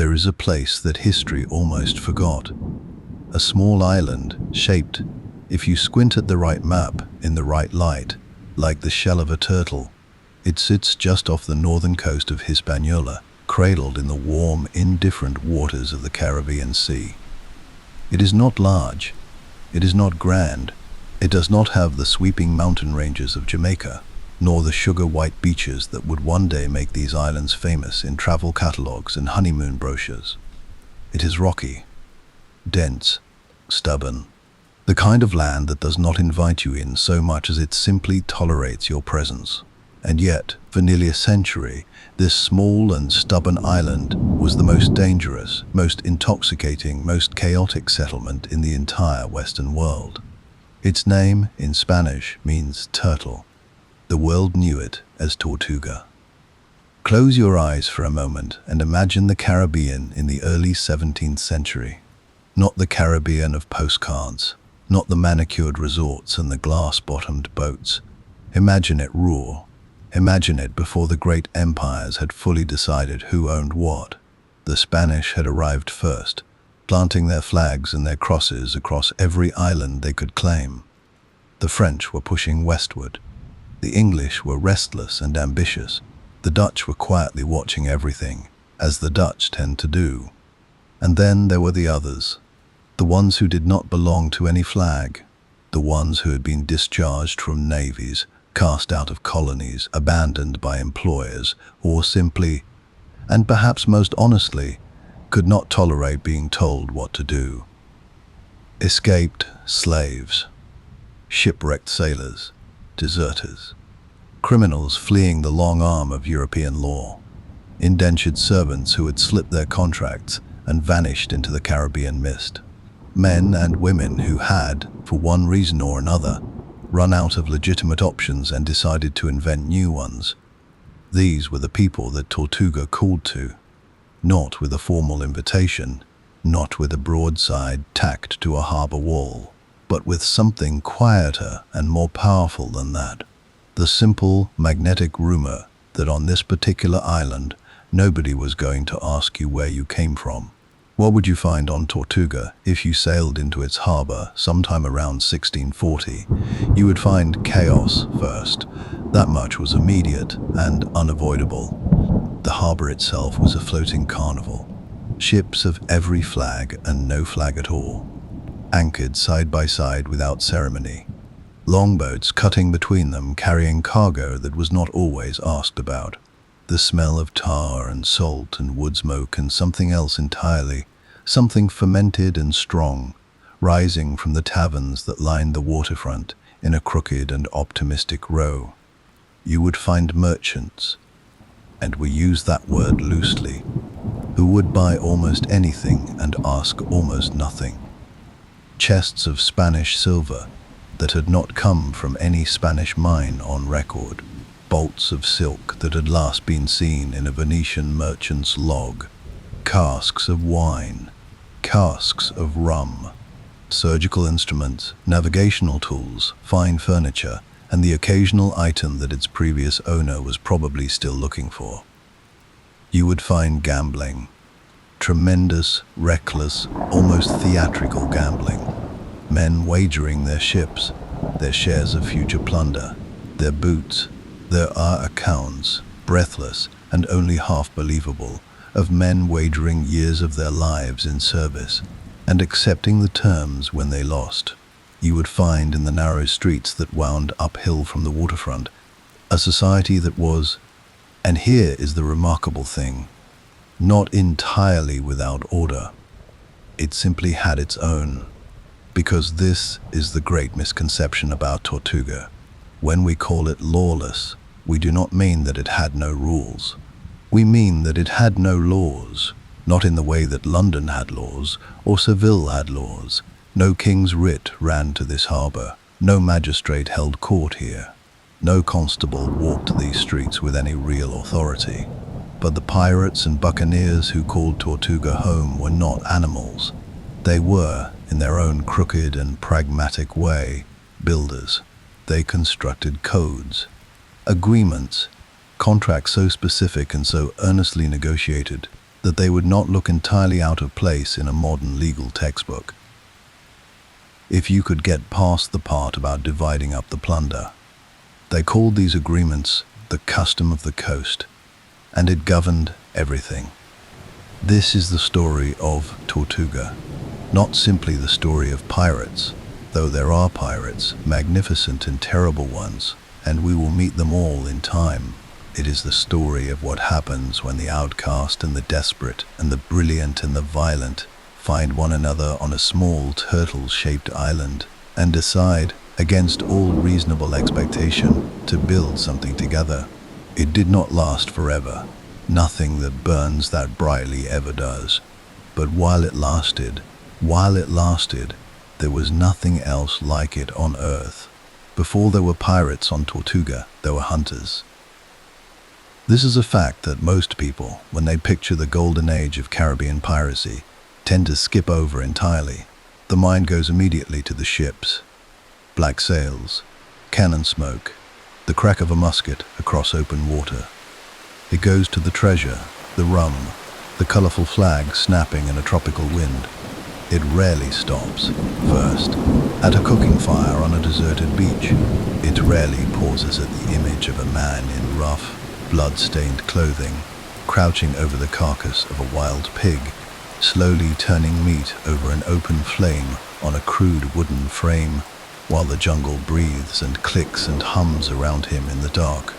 there is a place that history almost forgot. A small island, shaped, if you squint at the right map, in the right light, like the shell of a turtle. It sits just off the northern coast of Hispaniola, cradled in the warm, indifferent waters of the Caribbean Sea. It is not large. It is not grand. It does not have the sweeping mountain ranges of Jamaica, nor the sugar-white beaches that would one day make these islands famous in travel catalogues and honeymoon brochures. It is rocky, dense, stubborn, the kind of land that does not invite you in so much as it simply tolerates your presence. And yet, for nearly a century, this small and stubborn island was the most dangerous, most intoxicating, most chaotic settlement in the entire Western world. Its name, in Spanish, means turtle. The world knew it as Tortuga. Close your eyes for a moment and imagine the Caribbean in the early 17th century. Not the Caribbean of postcards, not the manicured resorts and the glass-bottomed boats. Imagine it raw. Imagine it before the great empires had fully decided who owned what. The Spanish had arrived first, planting their flags and their crosses across every island they could claim. The French were pushing westward. The English were restless and ambitious. The Dutch were quietly watching everything, as the Dutch tend to do. And then there were the others, the ones who did not belong to any flag, the ones who had been discharged from navies, cast out of colonies, abandoned by employers, or simply, and perhaps most honestly, could not tolerate being told what to do. Escaped slaves, shipwrecked sailors, deserters, criminals fleeing the long arm of European law, indentured servants who had slipped their contracts and vanished into the Caribbean mist, men and women who had, for one reason or another, run out of legitimate options and decided to invent new ones. These were the people that Tortuga called to, not with a formal invitation, not with a broadside tacked to a harbor wall, but with something quieter and more powerful than that. The simple, magnetic rumor that on this particular island, nobody was going to ask you where you came from. What would you find on Tortuga if you sailed into its harbor sometime around 1640? You would find chaos first. That much was immediate and unavoidable. The harbor itself was a floating carnival. Ships of every flag and no flag at all, anchored side by side without ceremony. Longboats cutting between them, carrying cargo that was not always asked about. The smell of tar and salt and wood smoke and something else entirely, something fermented and strong, rising from the taverns that lined the waterfront in a crooked and optimistic row. You would find merchants, and we use that word loosely, who would buy almost anything and ask almost nothing. Chests of Spanish silver that had not come from any Spanish mine on record. Bolts of silk that had last been seen in a Venetian merchant's log, casks of wine, casks of rum, surgical instruments, navigational tools, fine furniture, and the occasional item that its previous owner was probably still looking for. You would find gambling, tremendous, reckless, almost theatrical gambling, men wagering their ships, their shares of future plunder, their boots. There are accounts, breathless and only half believable, of men wagering years of their lives in service and accepting the terms when they lost. You would find in the narrow streets that wound uphill from the waterfront a society that was, and here is the remarkable thing, not entirely without order. It simply had its own, because this is the great misconception about Tortuga. When we call it lawless, we do not mean that it had no rules. We mean that it had no laws, not in the way that London had laws or Seville had laws. No king's writ ran to this harbor, no magistrate held court here, no constable walked these streets with any real authority. But the pirates and buccaneers who called Tortuga home were not animals. They were, in their own crooked and pragmatic way, builders. They constructed codes, agreements, contracts so specific and so earnestly negotiated that they would not look entirely out of place in a modern legal textbook. If you could get past the part about dividing up the plunder. They called these agreements the custom of the coast, and it governed everything. This is the story of Tortuga, not simply the story of pirates, though there are pirates, magnificent and terrible ones, and we will meet them all in time. It is the story of what happens when the outcast and the desperate and the brilliant and the violent find one another on a small turtle-shaped island and decide, against all reasonable expectation, to build something together. It did not last forever. Nothing that burns that brightly ever does. But while it lasted, there was nothing else like it on Earth. Before there were pirates on Tortuga, there were hunters. This is a fact that most people, when they picture the golden age of Caribbean piracy, tend to skip over entirely. The mind goes immediately to the ships, black sails, cannon smoke, the crack of a musket across open water. It goes to the treasure, the rum, the colorful flag snapping in a tropical wind. It rarely stops, first, at a cooking fire on a deserted beach. It rarely pauses at the image of a man in rough, blood-stained clothing, crouching over the carcass of a wild pig, slowly turning meat over an open flame on a crude wooden frame, while the jungle breathes and clicks and hums around him in the dark.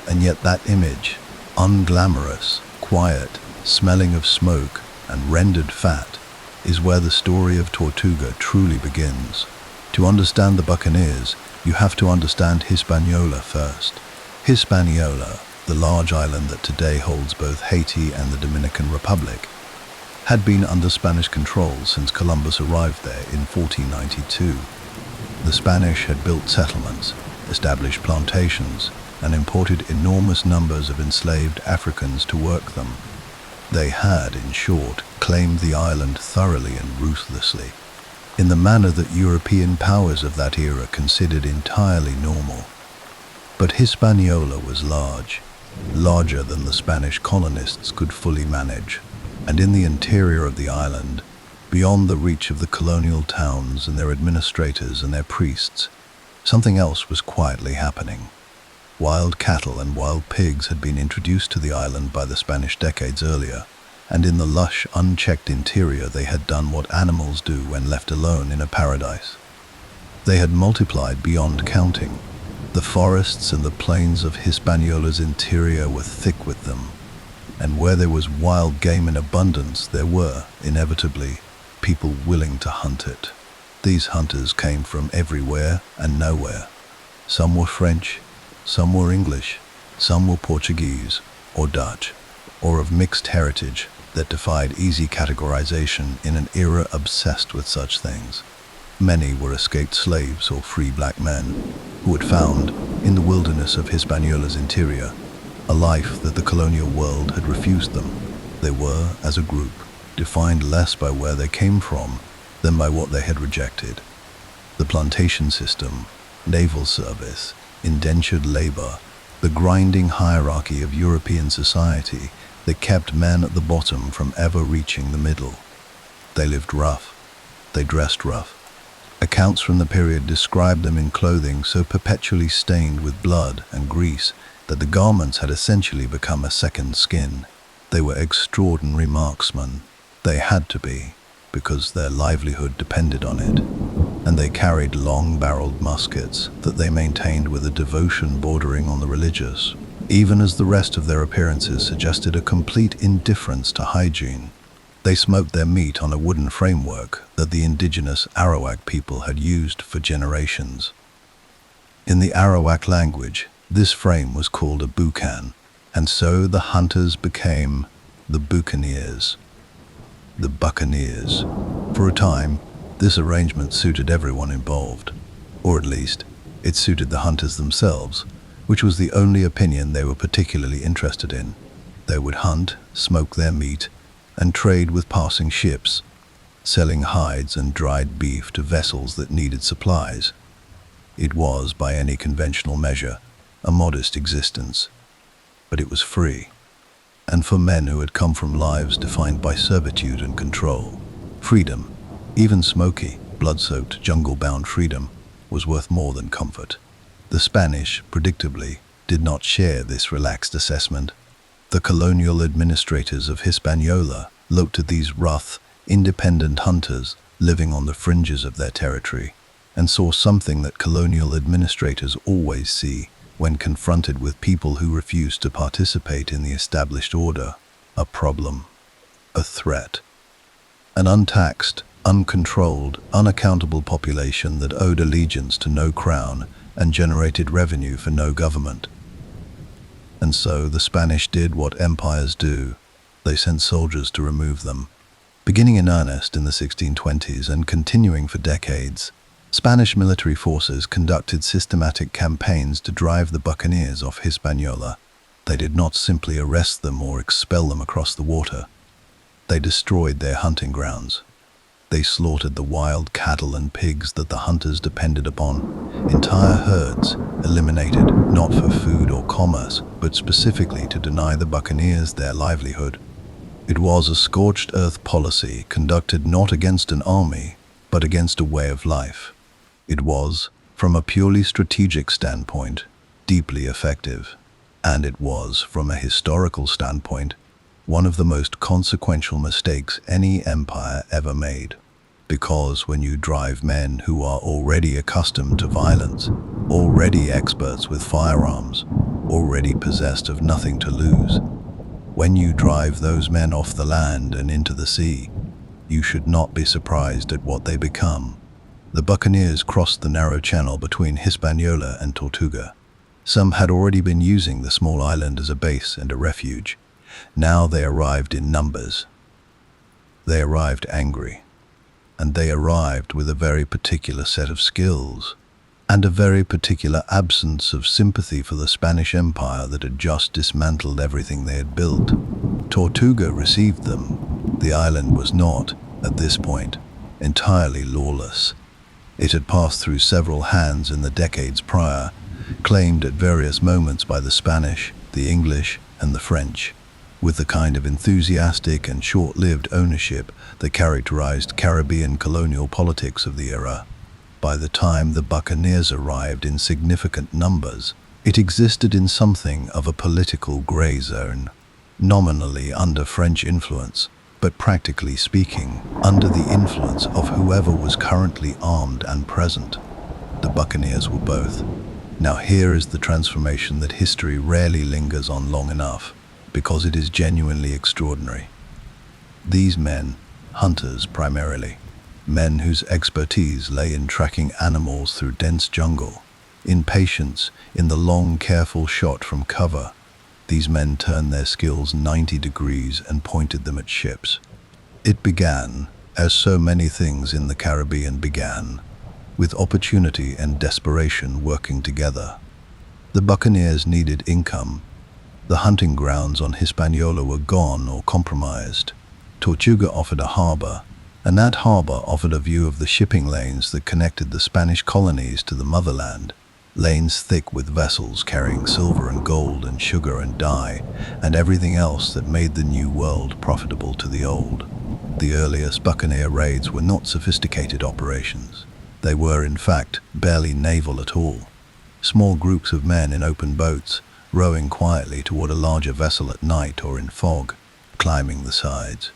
And yet that image, unglamorous, quiet, smelling of smoke and rendered fat, is where the story of Tortuga truly begins. To understand the Buccaneers, you have to understand Hispaniola first. Hispaniola, the large island that today holds both Haiti and the Dominican Republic, had been under Spanish control since Columbus arrived there in 1492. The Spanish had built settlements, established plantations, and imported enormous numbers of enslaved Africans to work them. They had, in short, claimed the island thoroughly and ruthlessly, in the manner that European powers of that era considered entirely normal. But Hispaniola was large, larger than the Spanish colonists could fully manage, and in the interior of the island, beyond the reach of the colonial towns and their administrators and their priests, something else was quietly happening. Wild cattle and wild pigs had been introduced to the island by the Spanish decades earlier, and in the lush, unchecked interior they had done what animals do when left alone in a paradise. They had multiplied beyond counting. The forests and the plains of Hispaniola's interior were thick with them, and where there was wild game in abundance, there were, inevitably, people willing to hunt it. These hunters came from everywhere and nowhere. Some were French, some were English, some were Portuguese or Dutch, or of mixed heritage that defied easy categorization in an era obsessed with such things. Many were escaped slaves or free black men who had found, in the wilderness of Hispaniola's interior, a life that the colonial world had refused them. They were, as a group, defined less by where they came from than by what they had rejected. The plantation system, naval service, indentured labor, the grinding hierarchy of European society that kept men at the bottom from ever reaching the middle. They lived rough. They dressed rough. Accounts from the period described them in clothing so perpetually stained with blood and grease that the garments had essentially become a second skin. They were extraordinary marksmen. They had to be, because their livelihood depended on it. And they carried long-barreled muskets that they maintained with a devotion bordering on the religious, even as the rest of their appearances suggested a complete indifference to hygiene. They smoked their meat on a wooden framework that the indigenous Arawak people had used for generations. In the Arawak language, this frame was called a bucan, and so the hunters became the buccaneers. The buccaneers. For a time, this arrangement suited everyone involved, or at least, it suited the hunters themselves, which was the only opinion they were particularly interested in. They would hunt, smoke their meat, and trade with passing ships, selling hides and dried beef to vessels that needed supplies. It was, by any conventional measure, a modest existence, but it was free. and for men who had come from lives defined by servitude and control. Freedom, even smoky, blood-soaked, jungle-bound freedom, was worth more than comfort. The Spanish, predictably, did not share this relaxed assessment. The colonial administrators of Hispaniola looked at these rough, independent hunters living on the fringes of their territory and saw something that colonial administrators always see when confronted with people who refuse to participate in the established order: a problem, a threat, an untaxed, uncontrolled, unaccountable population that owed allegiance to no crown and generated revenue for no government. And so the Spanish did what empires do: they sent soldiers to remove them. Beginning in earnest in the 1620s and continuing for decades, Spanish military forces conducted systematic campaigns to drive the buccaneers off Hispaniola. They did not simply arrest them or expel them across the water. They destroyed their hunting grounds. They slaughtered the wild cattle and pigs that the hunters depended upon. Entire herds eliminated, not for food or commerce, but specifically to deny the buccaneers their livelihood. It was a scorched earth policy conducted not against an army, but against a way of life. It was, from a purely strategic standpoint, deeply effective. And it was, from a historical standpoint, one of the most consequential mistakes any empire ever made. Because when you drive men who are already accustomed to violence, already experts with firearms, already possessed of nothing to lose, when you drive those men off the land and into the sea, you should not be surprised at what they become. The buccaneers crossed the narrow channel between Hispaniola and Tortuga. Some had already been using the small island as a base and a refuge. Now they arrived in numbers. They arrived angry. And they arrived with a very particular set of skills, and a very particular absence of sympathy for the Spanish Empire that had just dismantled everything they had built. Tortuga received them. The island was not, at this point, entirely lawless. It had passed through several hands in the decades prior, claimed at various moments by the Spanish, the English, and the French, with the kind of enthusiastic and short-lived ownership that characterized Caribbean colonial politics of the era. By the time the buccaneers arrived in significant numbers, it existed in something of a political gray zone, nominally under French influence, but practically speaking, under the influence of whoever was currently armed and present. The buccaneers were both. Now here is the transformation that history rarely lingers on long enough, because it is genuinely extraordinary. These men, hunters primarily, men whose expertise lay in tracking animals through dense jungle, in patience, in the long, careful shot from cover, these men turned their skills 90 degrees and pointed them at ships. It began, as so many things in the Caribbean began, with opportunity and desperation working together. The buccaneers needed income. The hunting grounds on Hispaniola were gone or compromised. Tortuga offered a harbor, and that harbor offered a view of the shipping lanes that connected the Spanish colonies to the motherland. Lanes thick with vessels carrying silver and gold and sugar and dye, and everything else that made the new world profitable to the old. The earliest buccaneer raids were not sophisticated operations. They were, in fact, barely naval at all. Small groups of men in open boats, rowing quietly toward a larger vessel at night or in fog, climbing the sides,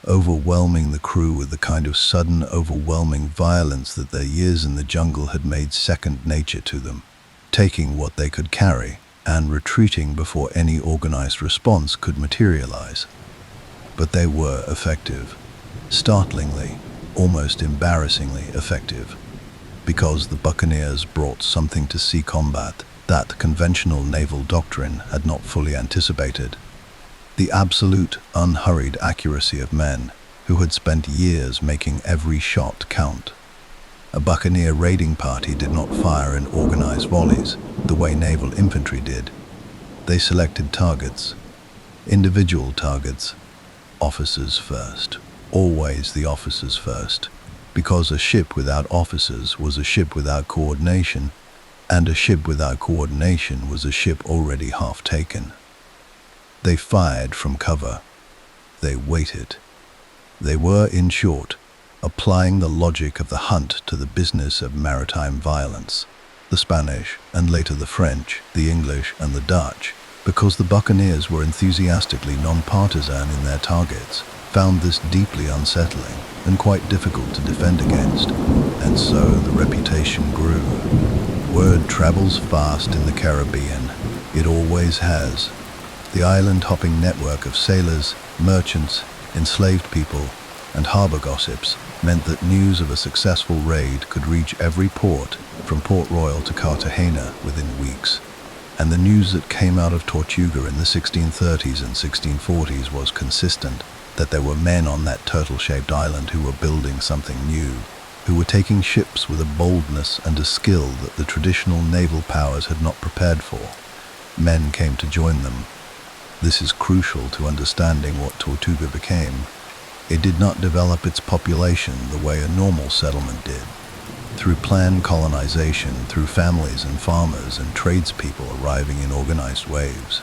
overwhelming the crew with the kind of sudden, overwhelming violence that their years in the jungle had made second nature to them, taking what they could carry and retreating before any organized response could materialize. But they were effective, startlingly, almost embarrassingly effective, because the buccaneers brought something to sea combat that conventional naval doctrine had not fully anticipated. The absolute, unhurried accuracy of men who had spent years making every shot count. A buccaneer raiding party did not fire in organized volleys the way naval infantry did. They selected targets, individual targets, officers first. Always the officers first, because a ship without officers was a ship without coordination, and a ship without coordination was a ship already half taken. They fired from cover. They waited. They were, in short, applying the logic of the hunt to the business of maritime violence. The Spanish, and later the French, the English, and the Dutch, because the buccaneers were enthusiastically non-partisan in their targets, found this deeply unsettling and quite difficult to defend against, and so the reputation grew. Word travels fast in the Caribbean. It always has. The island-hopping network of sailors, merchants, enslaved people, and harbor gossips meant that news of a successful raid could reach every port, from Port Royal to Cartagena, within weeks. And the news that came out of Tortuga in the 1630s and 1640s was consistent, that there were men on that turtle-shaped island who were building something new, who were taking ships with a boldness and a skill that the traditional naval powers had not prepared for. Men came to join them. This is crucial to understanding what Tortuga became. It did not develop its population the way a normal settlement did. Through planned colonization, through families and farmers and tradespeople arriving in organized waves.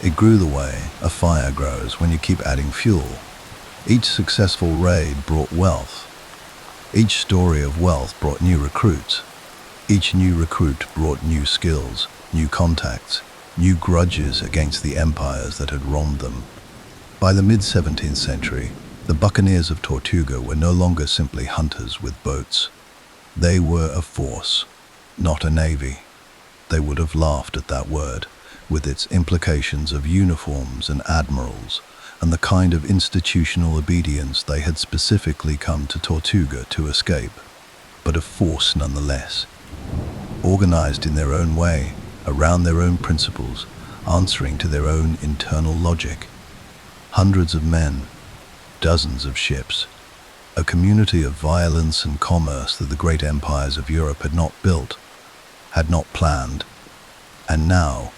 It grew the way a fire grows when you keep adding fuel. Each successful raid brought wealth. Each story of wealth brought new recruits. Each new recruit brought new skills, new contacts, new grudges against the empires that had wronged them. By the mid-17th century, the buccaneers of Tortuga were no longer simply hunters with boats. They were a force, not a navy. They would have laughed at that word, with its implications of uniforms and admirals, and the kind of institutional obedience they had specifically come to Tortuga to escape, but a force nonetheless, organized in their own way, around their own principles, answering to their own internal logic. Hundreds of men, dozens of ships, a community of violence and commerce that the great empires of Europe had not built, had not planned, and now,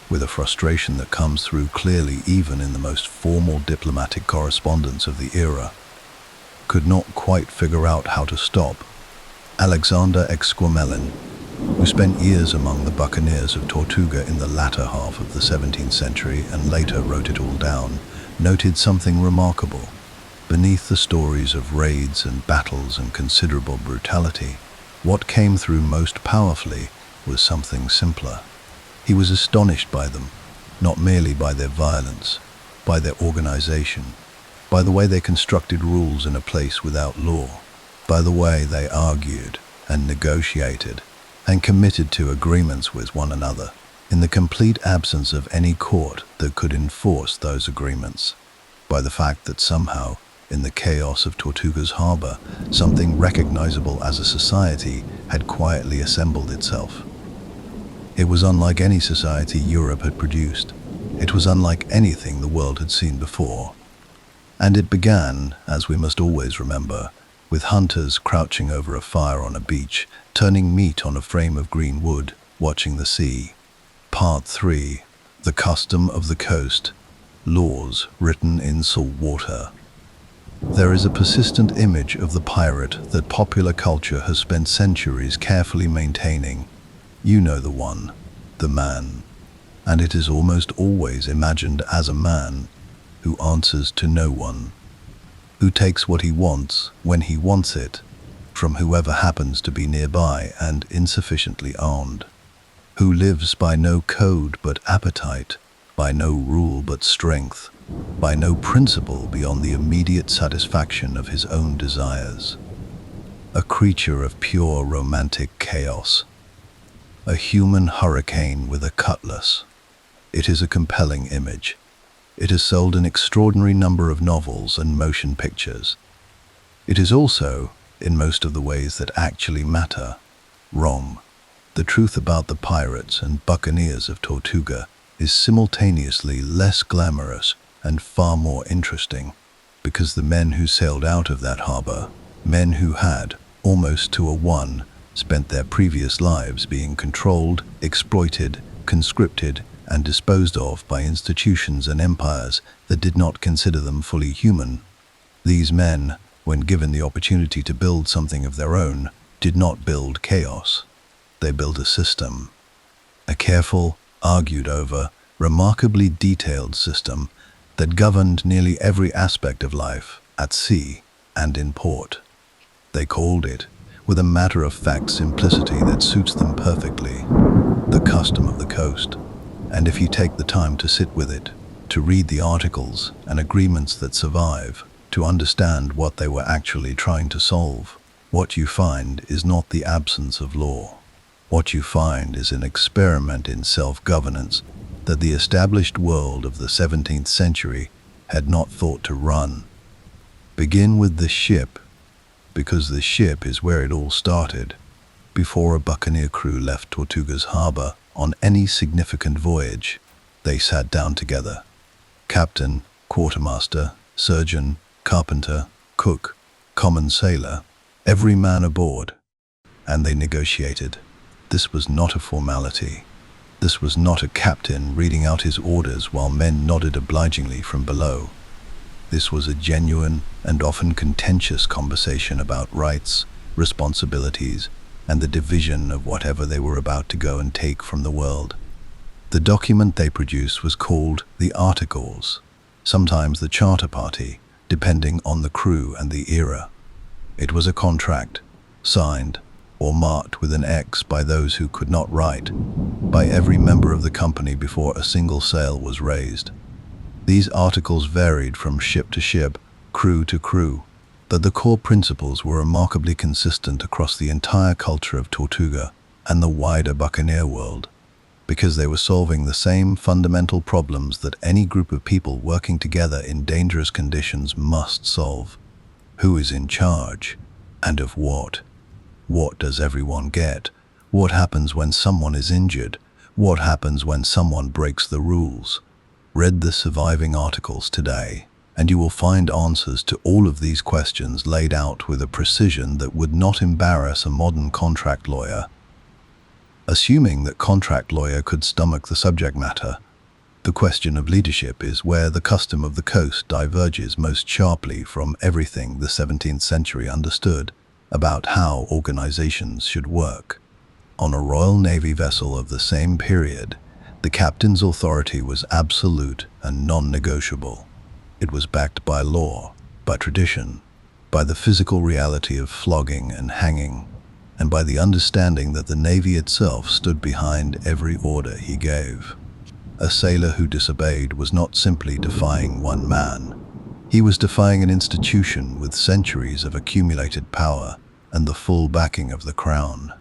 with a frustration that comes through clearly even in the most formal diplomatic correspondence of the era, could not quite figure out how to stop. Alexander Exquemelin, who spent years among the buccaneers of Tortuga in the latter half of the 17th century and later wrote it all down, noted something remarkable. Beneath the stories of raids and battles and considerable brutality, what came through most powerfully was something simpler. He was astonished by them, not merely by their violence, by their organization, by the way they constructed rules in a place without law, by the way they argued and negotiated and committed to agreements with one another, in the complete absence of any court that could enforce those agreements, by the fact that somehow, in the chaos of Tortuga's harbor, something recognizable as a society had quietly assembled itself. It was unlike any society Europe had produced. It was unlike anything the world had seen before. And it began, as we must always remember, with hunters crouching over a fire on a beach, turning meat on a frame of green wood, watching the sea. Part 3. The Custom of the Coast. Laws written in salt water. There is a persistent image of the pirate that popular culture has spent centuries carefully maintaining. You know the one, the man, and it is almost always imagined as a man who answers to no one, who takes what he wants when he wants it, from whoever happens to be nearby and insufficiently armed, who lives by no code but appetite, by no rule but strength, by no principle beyond the immediate satisfaction of his own desires. A creature of pure romantic chaos. A human hurricane with a cutlass. It is a compelling image. It has sold an extraordinary number of novels and motion pictures. It is also, in most of the ways that actually matter, wrong. The truth about the pirates and buccaneers of Tortuga is simultaneously less glamorous and far more interesting, because the men who sailed out of that harbor, men who had, almost to a one, spent their previous lives being controlled, exploited, conscripted, and disposed of by institutions and empires that did not consider them fully human. These men, when given the opportunity to build something of their own, did not build chaos. They built a system. A careful, argued over, remarkably detailed system that governed nearly every aspect of life at sea and in port. They called it, with a matter-of-fact simplicity that suits them perfectly, the custom of the coast. And if you take the time to sit with it, to read the articles and agreements that survive, to understand what they were actually trying to solve, what you find is not the absence of law. What you find is an experiment in self-governance that the established world of the 17th century had not thought to run. Begin with the ship, because the ship is where it all started. Before a buccaneer crew left Tortuga's harbor on any significant voyage, they sat down together. Captain, quartermaster, surgeon, carpenter, cook, common sailor, every man aboard. And they negotiated. This was not a formality. This was not a captain reading out his orders while men nodded obligingly from below. This was a genuine and often contentious conversation about rights, responsibilities, and the division of whatever they were about to go and take from the world. The document they produced was called the Articles, sometimes the Charter Party, depending on the crew and the era. It was a contract, signed or marked with an X by those who could not write, by every member of the company before a single sail was raised. These articles varied from ship to ship, crew to crew, but the core principles were remarkably consistent across the entire culture of Tortuga and the wider buccaneer world, because they were solving the same fundamental problems that any group of people working together in dangerous conditions must solve. Who is in charge? And of what? What does everyone get? What happens when someone is injured? What happens when someone breaks the rules? Read the surviving articles today, and you will find answers to all of these questions laid out with a precision that would not embarrass a modern contract lawyer. Assuming that contract lawyer could stomach the subject matter, the question of leadership is where the custom of the coast diverges most sharply from everything the 17th century understood about how organizations should work. On a Royal Navy vessel of the same period, the captain's authority was absolute and non-negotiable. It was backed by law, by tradition, by the physical reality of flogging and hanging, and by the understanding that the Navy itself stood behind every order he gave. A sailor who disobeyed was not simply defying one man. He was defying an institution with centuries of accumulated power and the full backing of the crown.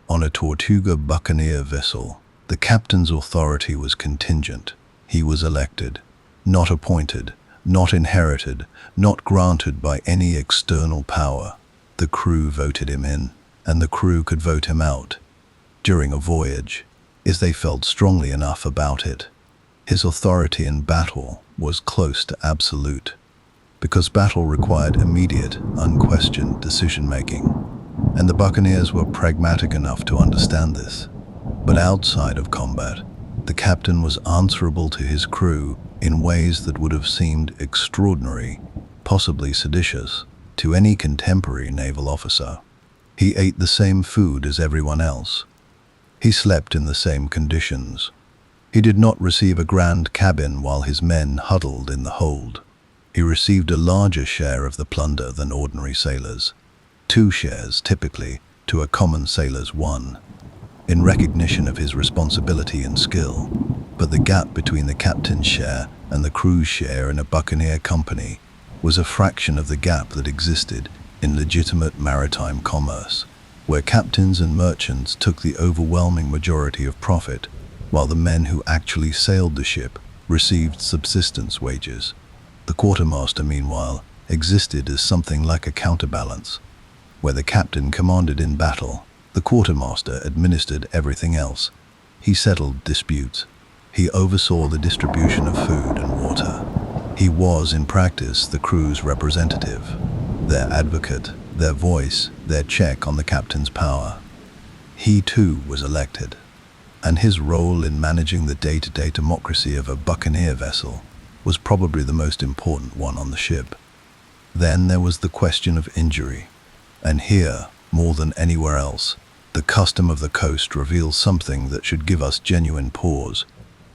On a Tortuga buccaneer vessel, the captain's authority was contingent. He was elected, not appointed, not inherited, not granted by any external power. The crew voted him in, and the crew could vote him out during a voyage, if they felt strongly enough about it. His authority in battle was close to absolute, because battle required immediate, unquestioned decision-making, and the buccaneers were pragmatic enough to understand this. But outside of combat, the captain was answerable to his crew in ways that would have seemed extraordinary, possibly seditious, to any contemporary naval officer. He ate the same food as everyone else. He slept in the same conditions. He did not receive a grand cabin while his men huddled in the hold. He received a larger share of the plunder than ordinary sailors, 2 shares typically to a common sailor's 1, in recognition of his responsibility and skill. But the gap between the captain's share and the crew's share in a buccaneer company was a fraction of the gap that existed in legitimate maritime commerce, where captains and merchants took the overwhelming majority of profit, while the men who actually sailed the ship received subsistence wages. The quartermaster, meanwhile, existed as something like a counterbalance. Where the captain commanded in battle, the quartermaster administered everything else. He settled disputes. He oversaw the distribution of food and water. He was, in practice, the crew's representative, their advocate, their voice, their check on the captain's power. He, too, was elected, and his role in managing the day-to-day democracy of a buccaneer vessel was probably the most important one on the ship. Then there was the question of injury, and here, more than anywhere else, the custom of the coast reveals something that should give us genuine pause.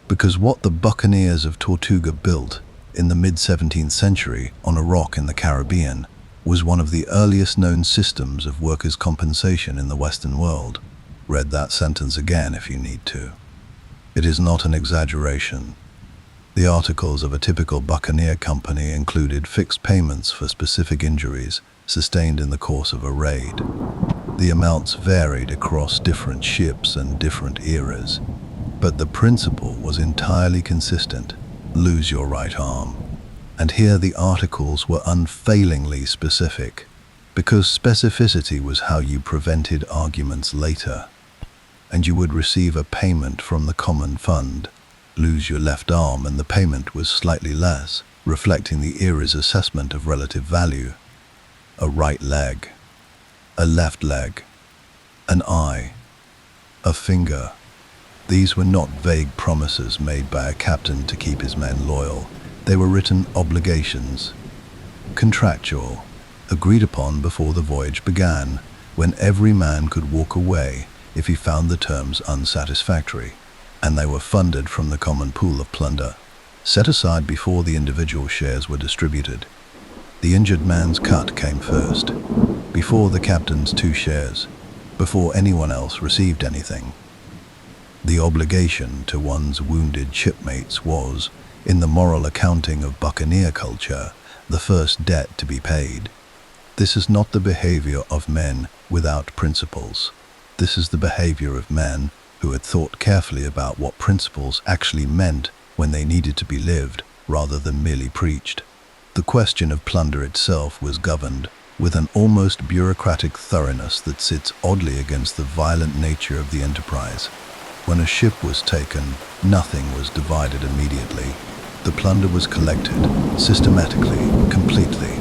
Because what the buccaneers of Tortuga built in the mid-17th century on a rock in the Caribbean was one of the earliest known systems of workers' compensation in the Western world. Read that sentence again if you need to. It is not an exaggeration. The articles of a typical buccaneer company included fixed payments for specific injuries sustained in the course of a raid. The amounts varied across different ships and different eras, but the principle was entirely consistent: lose your right arm. And here the articles were unfailingly specific, because specificity was how you prevented arguments later. And you would receive a payment from the common fund. Lose your left arm, and the payment was slightly less, reflecting the era's assessment of relative value. A right leg, a left leg, an eye, a finger. These were not vague promises made by a captain to keep his men loyal. They were written obligations, contractual, agreed upon before the voyage began, when every man could walk away if he found the terms unsatisfactory, and they were funded from the common pool of plunder, set aside before the individual shares were distributed. The injured man's cut came first, before the captain's 2 shares, before anyone else received anything. The obligation to one's wounded shipmates was, in the moral accounting of buccaneer culture, the first debt to be paid. This is not the behavior of men without principles. This is the behavior of men who had thought carefully about what principles actually meant when they needed to be lived, rather than merely preached. The question of plunder itself was governed with an almost bureaucratic thoroughness that sits oddly against the violent nature of the enterprise. When a ship was taken, nothing was divided immediately. The plunder was collected, systematically, completely,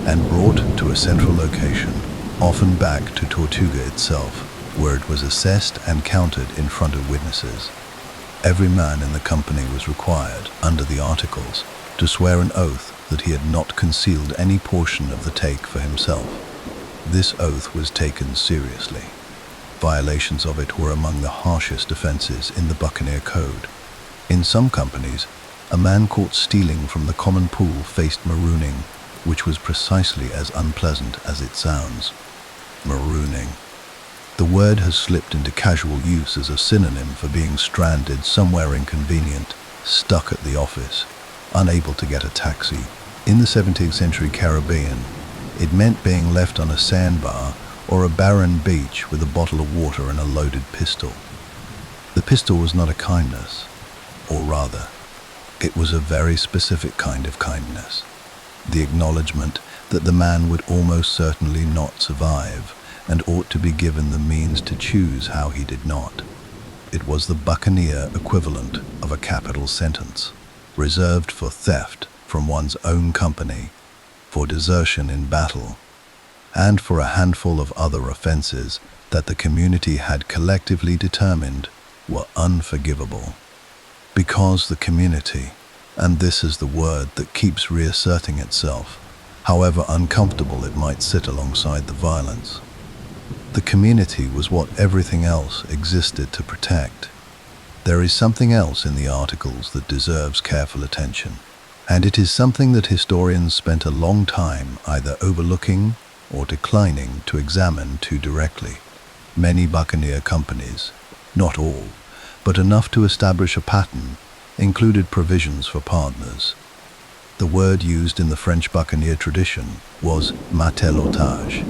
and brought to a central location, often back to Tortuga itself, where it was assessed and counted in front of witnesses. Every man in the company was required, under the articles, to swear an oath that he had not concealed any portion of the take for himself. This oath was taken seriously. Violations of it were among the harshest offenses in the buccaneer code. In some companies, a man caught stealing from the common pool faced marooning, which was precisely as unpleasant as it sounds. Marooning. The word has slipped into casual use as a synonym for being stranded somewhere inconvenient, stuck at the office, unable to get a taxi. In the 17th century Caribbean, it meant being left on a sandbar or a barren beach with a bottle of water and a loaded pistol. The pistol was not a kindness, or rather, it was a very specific kind of kindness. The acknowledgement that the man would almost certainly not survive and ought to be given the means to choose how he did not. It was the buccaneer equivalent of a capital sentence, reserved for theft from one's own company, for desertion in battle, and for a handful of other offenses that the community had collectively determined were unforgivable. Because the community, and this is the word that keeps reasserting itself, however uncomfortable it might sit alongside the violence, the community was what everything else existed to protect. There is something else in the articles that deserves careful attention, and it is something that historians spent a long time either overlooking or declining to examine too directly. Many buccaneer companies, not all, but enough to establish a pattern, included provisions for partners. The word used in the French buccaneer tradition was matelotage.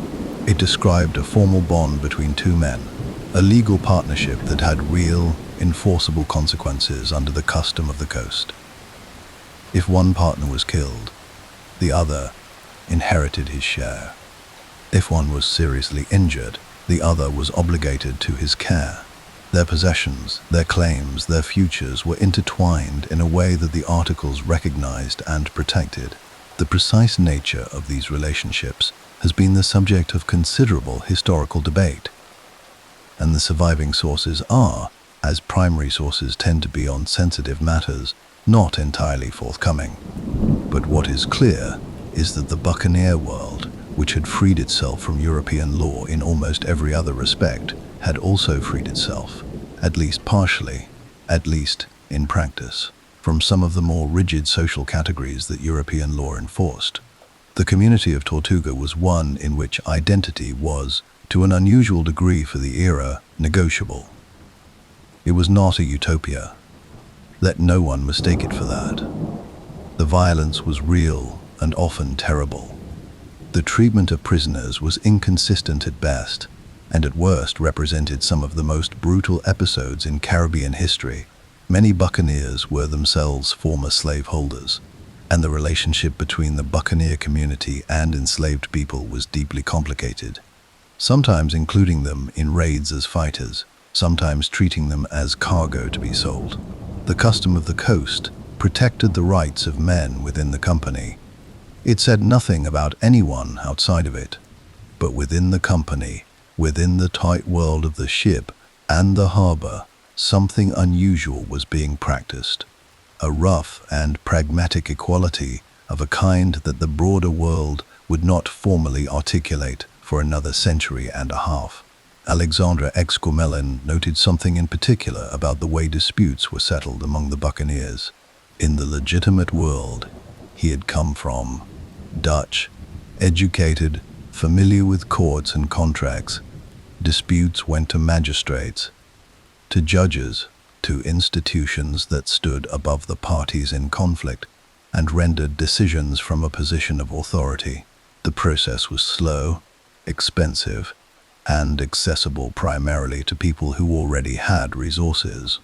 It described a formal bond between 2 men, a legal partnership that had real, enforceable consequences under the custom of the coast. If one partner was killed, the other inherited his share. If one was seriously injured, the other was obligated to his care. Their possessions, their claims, their futures were intertwined in a way that the articles recognized and protected. The precise nature of these relationships has been the subject of considerable historical debate, and the surviving sources are, as primary sources tend to be on sensitive matters, not entirely forthcoming. But what is clear is that the buccaneer world, which had freed itself from European law in almost every other respect, had also freed itself, at least partially, at least in practice, from some of the more rigid social categories that European law enforced. The community of Tortuga was one in which identity was, to an unusual degree for the era, negotiable. It was not a utopia. Let no one mistake it for that. The violence was real and often terrible. The treatment of prisoners was inconsistent at best, and at worst represented some of the most brutal episodes in Caribbean history. Many buccaneers were themselves former slaveholders, and the relationship between the buccaneer community and enslaved people was deeply complicated, sometimes including them in raids as fighters, sometimes treating them as cargo to be sold. The custom of the coast protected the rights of men within the company. It said nothing about anyone outside of it, but within the company, within the tight world of the ship and the harbor, something unusual was being practiced. A rough and pragmatic equality of a kind that the broader world would not formally articulate for another century and a half. Alexandre Exquemelin noted something in particular about the way disputes were settled among the buccaneers. In the legitimate world he had come from, Dutch, educated, familiar with courts and contracts, disputes went to magistrates, to judges, to institutions that stood above the parties in conflict and rendered decisions from a position of authority. The process was slow, expensive, and accessible primarily to people who already had resources.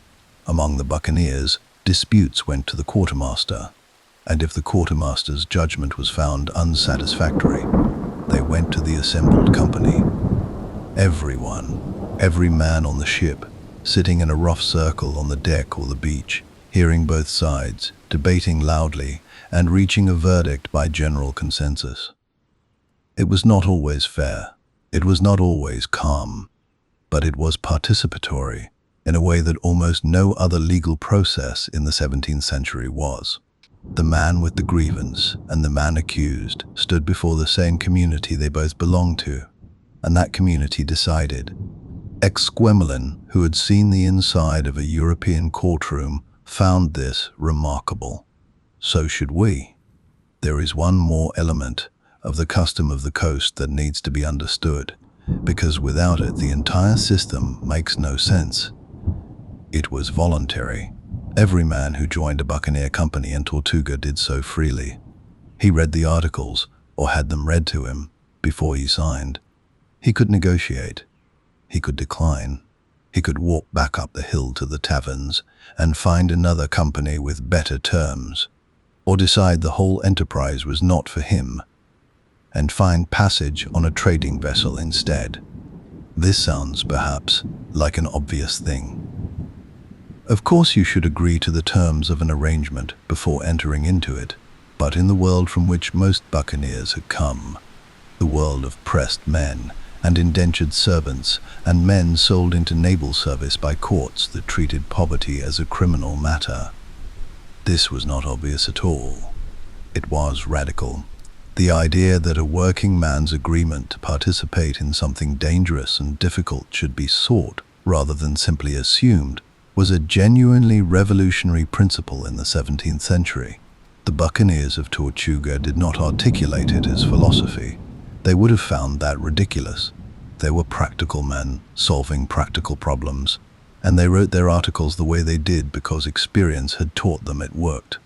Among the buccaneers, disputes went to the quartermaster, and if the quartermaster's judgment was found unsatisfactory, they went to the assembled company. Everyone, every man on the ship, sitting in a rough circle on the deck or the beach, hearing both sides, debating loudly, and reaching a verdict by general consensus. It was not always fair, it was not always calm, but it was participatory in a way that almost no other legal process in the 17th century was. The man with the grievance and the man accused stood before the same community they both belonged to, and that community decided. Exquemelin, who had seen the inside of a European courtroom, found this remarkable. So should we. There is one more element of the custom of the coast that needs to be understood, because without it the entire system makes no sense. It was voluntary. Every man who joined a buccaneer company in Tortuga did so freely. He read the articles, or had them read to him, before he signed. He could negotiate. He could decline. He could walk back up the hill to the taverns and find another company with better terms, or decide the whole enterprise was not for him, and find passage on a trading vessel instead. This sounds, perhaps, like an obvious thing. Of course you should agree to the terms of an arrangement before entering into it, but in the world from which most buccaneers had come, the world of pressed men and indentured servants and men sold into naval service by courts that treated poverty as a criminal matter, this was not obvious at all. It was radical. The idea that a working man's agreement to participate in something dangerous and difficult should be sought rather than simply assumed was a genuinely revolutionary principle in the 17th century. The buccaneers of Tortuga did not articulate it as philosophy. They would have found that ridiculous. They were practical men, solving practical problems, and they wrote their articles the way they did because experience had taught them it worked.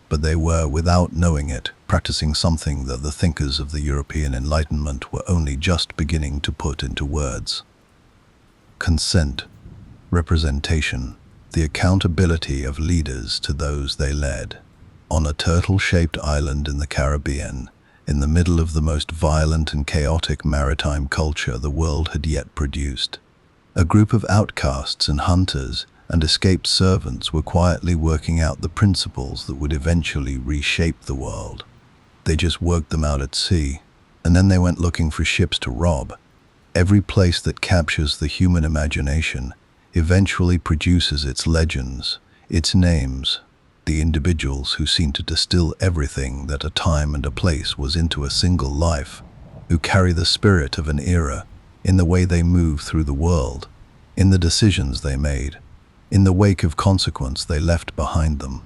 But they were, without knowing it, practicing something that the thinkers of the European Enlightenment were only just beginning to put into words. Consent, representation, the accountability of leaders to those they led. On a turtle-shaped island in the Caribbean, in the middle of the most violent and chaotic maritime culture the world had yet produced, a group of outcasts and hunters and escaped servants were quietly working out the principles that would eventually reshape the world. They just worked them out at sea, and then they went looking for ships to rob. Every place that captures the human imagination eventually produces its legends, its names, the individuals who seem to distill everything that a time and a place was into a single life, who carry the spirit of an era in the way they move through the world, in the decisions they made, in the wake of consequence they left behind them.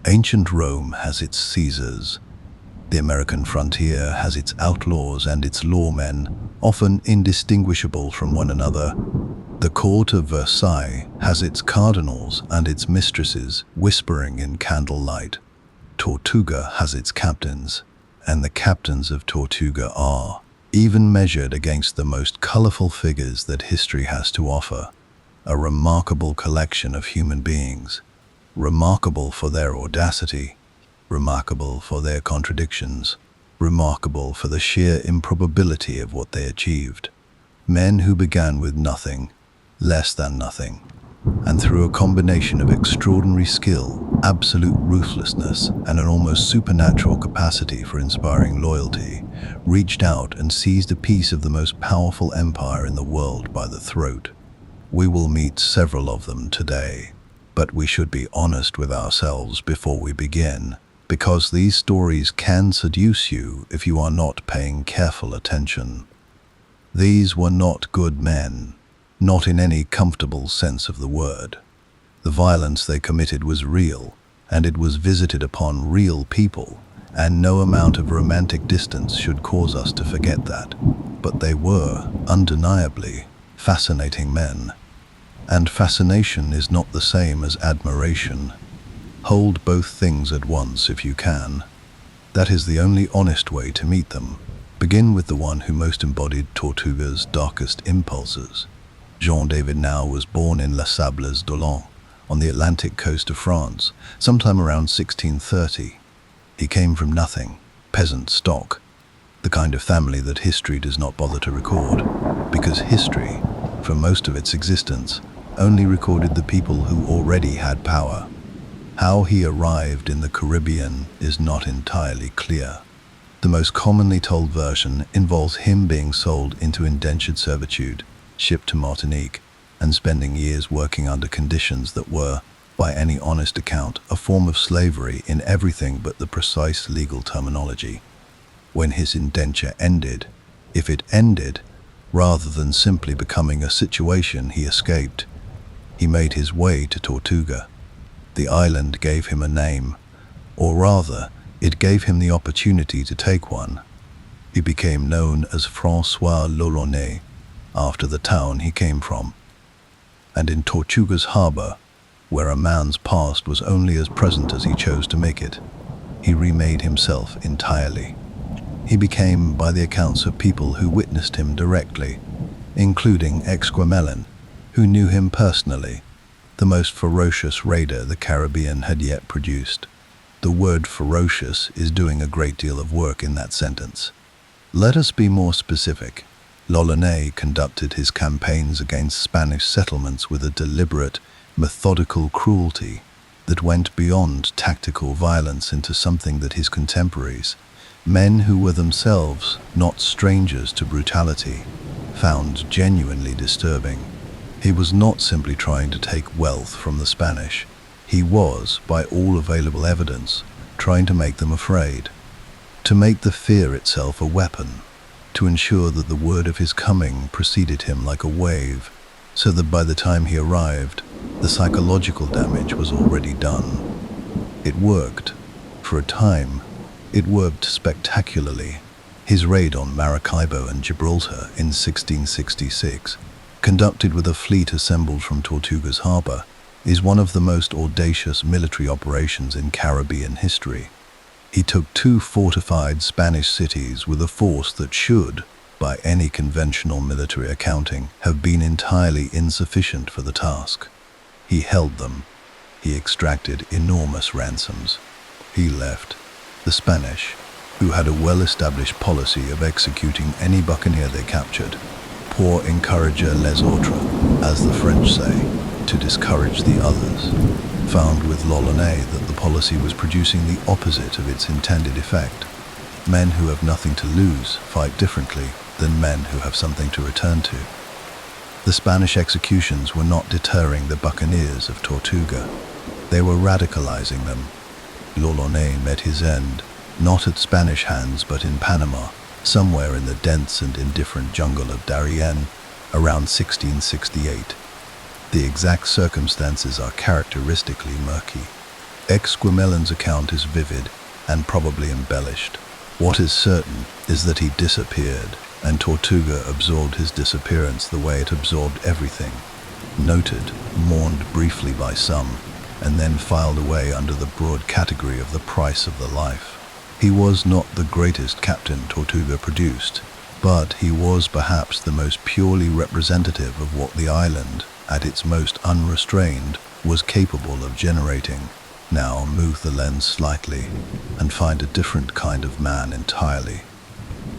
Ancient Rome has its Caesars. The American frontier has its outlaws and its lawmen, often indistinguishable from one another. The court of Versailles has its cardinals and its mistresses whispering in candlelight. Tortuga has its captains, and the captains of Tortuga are, even measured against the most colorful figures that history has to offer, a remarkable collection of human beings, remarkable for their audacity, remarkable for their contradictions, remarkable for the sheer improbability of what they achieved. Men who began with nothing, less than nothing, and through a combination of extraordinary skill, absolute ruthlessness, and an almost supernatural capacity for inspiring loyalty, reached out and seized a piece of the most powerful empire in the world by the throat. We will meet several of them today, but we should be honest with ourselves before we begin, because these stories can seduce you if you are not paying careful attention. These were not good men, not in any comfortable sense of the word. The violence they committed was real, and it was visited upon real people, and no amount of romantic distance should cause us to forget that. But they were, undeniably, fascinating men. And fascination is not the same as admiration. Hold both things at once if you can. That is the only honest way to meet them. Begin with the one who most embodied Tortuga's darkest impulses. Jean-David Now was born in Les Sables d'Olonne, on the Atlantic coast of France, sometime around 1630. He came from nothing, peasant stock, the kind of family that history does not bother to record, because history, for most of its existence, only recorded the people who already had power. How he arrived in the Caribbean is not entirely clear. The most commonly told version involves him being sold into indentured servitude, shipped to Martinique, and spending years working under conditions that were, by any honest account, a form of slavery in everything but the precise legal terminology. When his indenture ended, if it ended, rather than simply becoming a situation he escaped, he made his way to Tortuga. The island gave him a name, or rather, it gave him the opportunity to take one. He became known as François l'Olonnais, after the town he came from. And in Tortuga's harbor, where a man's past was only as present as he chose to make it, he remade himself entirely. He became, by the accounts of people who witnessed him directly, including Exquemelin, who knew him personally, the most ferocious raider the Caribbean had yet produced. The word ferocious is doing a great deal of work in that sentence. Let us be more specific. L'Olonnais conducted his campaigns against Spanish settlements with a deliberate, methodical cruelty that went beyond tactical violence into something that his contemporaries, men who were themselves not strangers to brutality, found genuinely disturbing. He was not simply trying to take wealth from the Spanish. He was, by all available evidence, trying to make them afraid, to make the fear itself a weapon, to ensure that the word of his coming preceded him like a wave, so that by the time he arrived, the psychological damage was already done. It worked. For a time, it worked spectacularly. His raid on Maracaibo and Gibraltar in 1666, conducted with a fleet assembled from Tortuga's harbor, is one of the most audacious military operations in Caribbean history. He took two fortified Spanish cities with a force that should, by any conventional military accounting, have been entirely insufficient for the task. He held them. He extracted enormous ransoms. He left. The Spanish, who had a well-established policy of executing any buccaneer they captured, pour encourager les autres, as the French say, to discourage the others, found with L'Olonnais that the policy was producing the opposite of its intended effect. Men who have nothing to lose fight differently than men who have something to return to. The Spanish executions were not deterring the buccaneers of Tortuga. They were radicalizing them. L'Olonnais met his end, not at Spanish hands but in Panama, somewhere in the dense and indifferent jungle of Darien, around 1668. The exact circumstances are characteristically murky. Esquemelin's account is vivid and probably embellished. What is certain is that he disappeared, and Tortuga absorbed his disappearance the way it absorbed everything. Noted, mourned briefly by some, and then filed away under the broad category of the price of the life. He was not the greatest captain Tortuga produced, but he was perhaps the most purely representative of what the island, at its most unrestrained, was capable of generating. Now move the lens slightly and find a different kind of man entirely.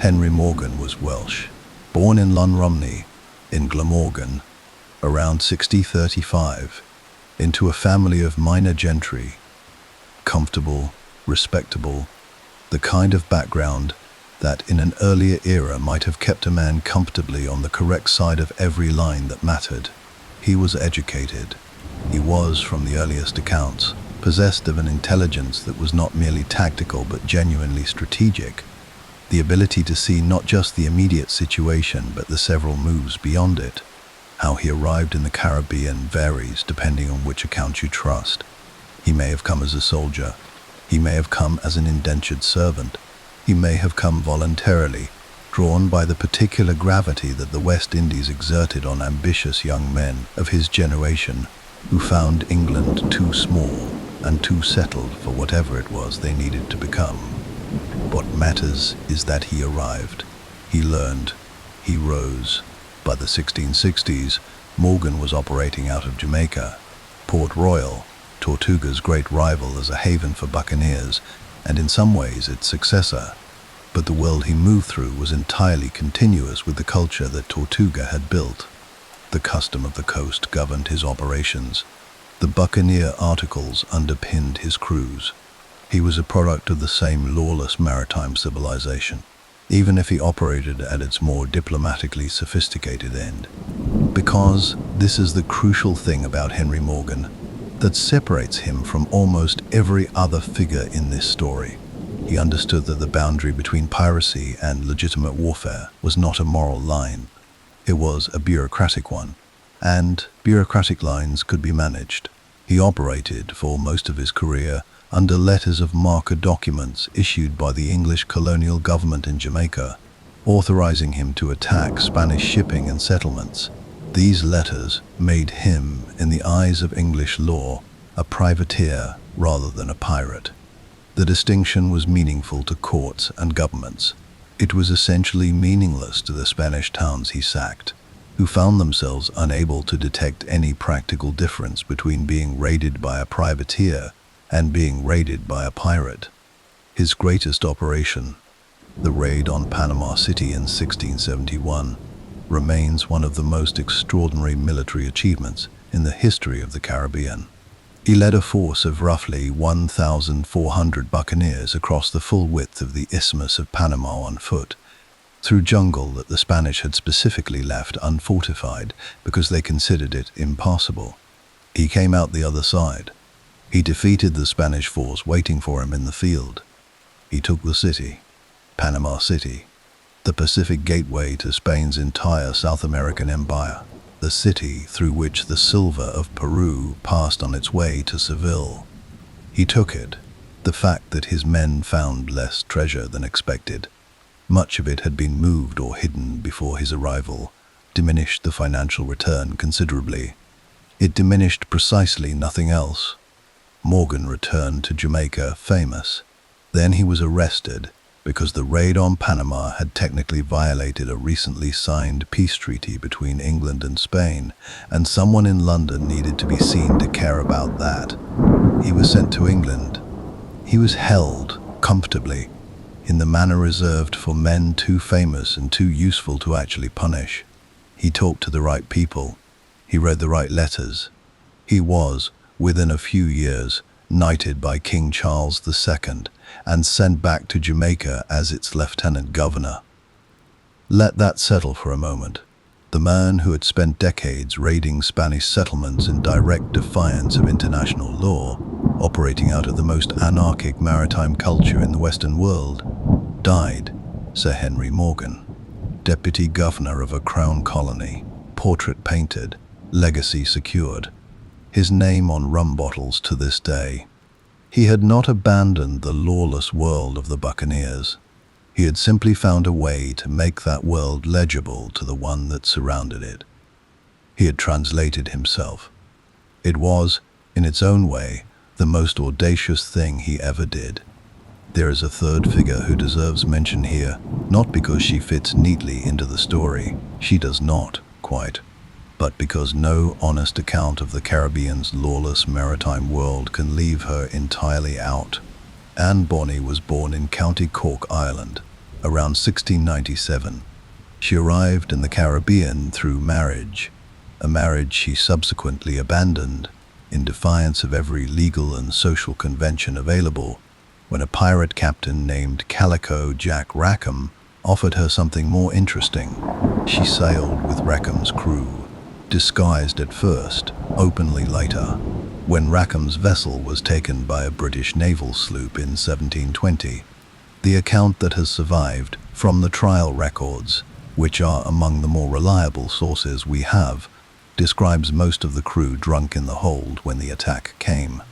Henry Morgan was Welsh, born in Llanrumney, in Glamorgan, around 1635, into a family of minor gentry, comfortable, respectable, the kind of background that in an earlier era might have kept a man comfortably on the correct side of every line that mattered. He was educated. He was, from the earliest accounts, possessed of an intelligence that was not merely tactical but genuinely strategic, the ability to see not just the immediate situation but the several moves beyond it. How he arrived in the Caribbean varies depending on which account you trust. He may have come as a soldier. He may have come as an indentured servant. He may have come voluntarily, drawn by the particular gravity that the West Indies exerted on ambitious young men of his generation who found England too small and too settled for whatever it was they needed to become. What matters is that he arrived. He learned. He rose. By the 1660s, Morgan was operating out of Jamaica, Port Royal, Tortuga's great rival as a haven for buccaneers, and in some ways its successor. But the world he moved through was entirely continuous with the culture that Tortuga had built. The custom of the coast governed his operations. The buccaneer articles underpinned his crews. He was a product of the same lawless maritime civilization, even if he operated at its more diplomatically sophisticated end. Because this is the crucial thing about Henry Morgan that separates him from almost every other figure in this story. He understood that the boundary between piracy and legitimate warfare was not a moral line. It was a bureaucratic one, and bureaucratic lines could be managed. He operated for most of his career under letters of marque documents issued by the English colonial government in Jamaica, authorizing him to attack Spanish shipping and settlements. These letters made him, in the eyes of English law, a privateer rather than a pirate. The distinction was meaningful to courts and governments. It was essentially meaningless to the Spanish towns he sacked, who found themselves unable to detect any practical difference between being raided by a privateer and being raided by a pirate. His greatest operation, the raid on Panama City in 1671, remains one of the most extraordinary military achievements in the history of the Caribbean. He led a force of roughly 1,400 buccaneers across the full width of the Isthmus of Panama on foot, through jungle that the Spanish had specifically left unfortified because they considered it impassable. He came out the other side. He defeated the Spanish force waiting for him in the field. He took the city, Panama City, the Pacific gateway to Spain's entire South American empire, the city through which the silver of Peru passed on its way to Seville. He took it. The fact that his men found less treasure than expected, much of it had been moved or hidden before his arrival, diminished the financial return considerably. It diminished precisely nothing else. Morgan returned to Jamaica famous. Then he was arrested because the raid on Panama had technically violated a recently signed peace treaty between England and Spain, and someone in London needed to be seen to care about that. He was sent to England. He was held comfortably in the manner reserved for men too famous and too useful to actually punish. He talked to the right people. He read the right letters. He was, within a few years, knighted by King Charles II and sent back to Jamaica as its lieutenant governor. Let that settle for a moment. The man who had spent decades raiding Spanish settlements in direct defiance of international law, operating out of the most anarchic maritime culture in the Western world, died. Sir Henry Morgan, deputy governor of a crown colony, portrait painted, legacy secured, his name on rum bottles to this day. He had not abandoned the lawless world of the buccaneers. He had simply found a way to make that world legible to the one that surrounded it. He had translated himself. It was, in its own way, the most audacious thing he ever did. There is a third figure who deserves mention here, not because she fits neatly into the story, she does not, quite, but because no honest account of the Caribbean's lawless maritime world can leave her entirely out. Anne Bonny was born in County Cork, Ireland, around 1697. She arrived in the Caribbean through marriage, a marriage she subsequently abandoned in defiance of every legal and social convention available, when a pirate captain named Calico Jack Rackham offered her something more interesting. She sailed with Rackham's crew, disguised at first, openly later. When Rackham's vessel was taken by a British naval sloop in 1720, the account that has survived from the trial records, which are among the more reliable sources we have, describes most of the crew drunk in the hold when the attack came.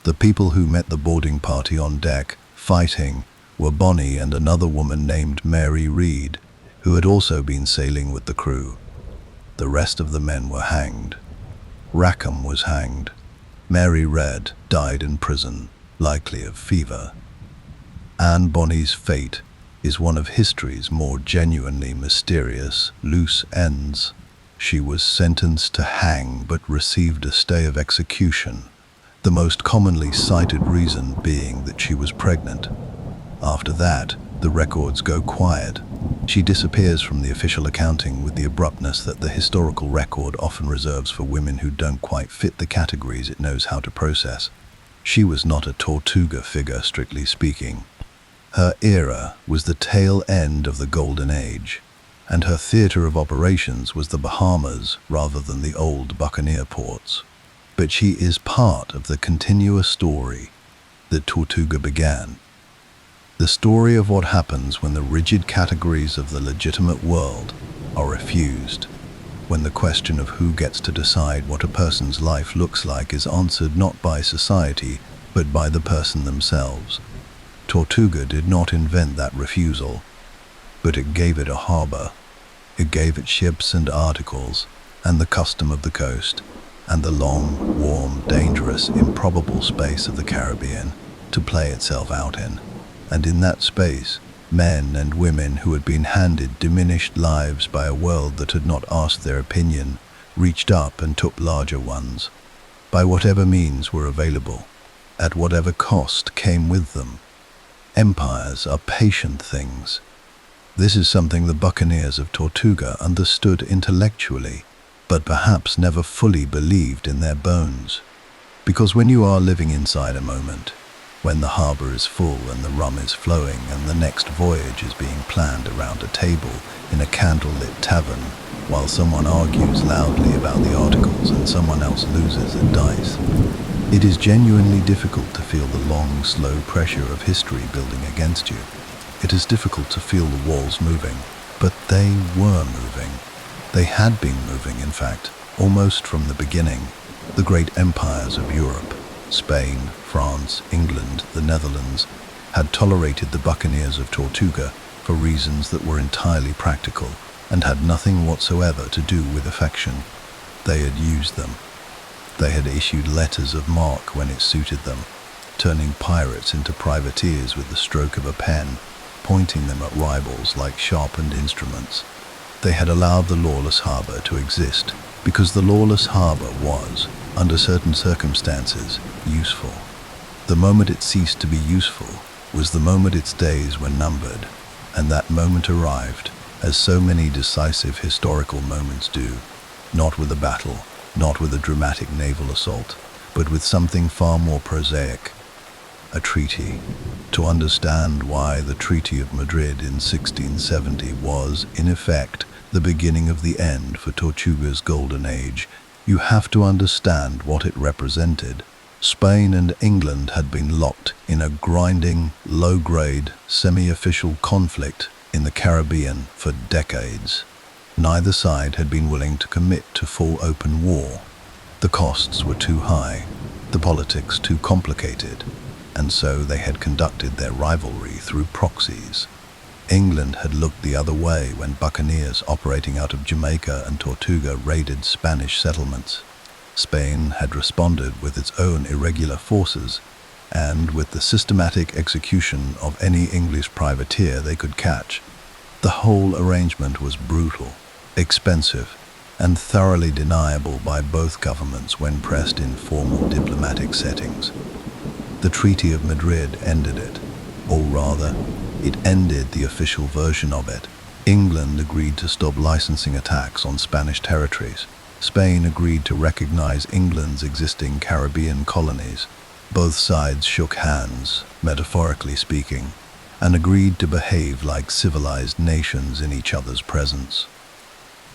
The people who met the boarding party on deck, fighting, were Bonny and another woman named Mary Read, who had also been sailing with the crew. The rest of the men were hanged. Rackham was hanged. Mary Read died in prison, likely of fever. Anne Bonny's fate is one of history's more genuinely mysterious loose ends. She was sentenced to hang but received a stay of execution, the most commonly cited reason being that she was pregnant. After that, the records go quiet. She disappears from the official accounting with the abruptness that the historical record often reserves for women who don't quite fit the categories it knows how to process. She was not a Tortuga figure, strictly speaking. Her era was the tail end of the Golden Age, and her theater of operations was the Bahamas rather than the old buccaneer ports. But she is part of the continuous story that Tortuga began. The story of what happens when the rigid categories of the legitimate world are refused, when the question of who gets to decide what a person's life looks like is answered not by society, but by the person themselves. Tortuga did not invent that refusal, but it gave it a harbor. It gave it ships and articles, and the custom of the coast, and the long, warm, dangerous, improbable space of the Caribbean to play itself out in. And in that space, men and women who had been handed diminished lives by a world that had not asked their opinion, reached up and took larger ones, by whatever means were available, at whatever cost came with them. Empires are patient things. This is something the buccaneers of Tortuga understood intellectually, but perhaps never fully believed in their bones. Because when you are living inside a moment, when the harbor is full and the rum is flowing and the next voyage is being planned around a table in a candlelit tavern, while someone argues loudly about the articles and someone else loses at dice, it is genuinely difficult to feel the long, slow pressure of history building against you. It is difficult to feel the walls moving, but they were moving. They had been moving, in fact, almost from the beginning. The great empires of Europe, Spain, France, England, the Netherlands, had tolerated the buccaneers of Tortuga for reasons that were entirely practical and had nothing whatsoever to do with affection. They had used them. They had issued letters of marque when it suited them, turning pirates into privateers with the stroke of a pen, pointing them at rivals like sharpened instruments. They had allowed the lawless harbor to exist because the lawless harbor was, under certain circumstances, useful. The moment it ceased to be useful was the moment its days were numbered, and that moment arrived, as so many decisive historical moments do, not with a battle, not with a dramatic naval assault, but with something far more prosaic, a treaty. To understand why the Treaty of Madrid in 1670 was, in effect, the beginning of the end for Tortuga's golden age, you have to understand what it represented. Spain and England had been locked in a grinding, low-grade, semi-official conflict in the Caribbean for decades. Neither side had been willing to commit to full open war. The costs were too high, the politics too complicated, and so they had conducted their rivalry through proxies. England had looked the other way when buccaneers operating out of Jamaica and Tortuga raided Spanish settlements. Spain had responded with its own irregular forces, and with the systematic execution of any English privateer they could catch. The whole arrangement was brutal, expensive, and thoroughly deniable by both governments when pressed in formal diplomatic settings. The Treaty of Madrid ended it, or rather, it ended the official version of it. England agreed to stop licensing attacks on Spanish territories. Spain agreed to recognize England's existing Caribbean colonies. Both sides shook hands, metaphorically speaking, and agreed to behave like civilized nations in each other's presence.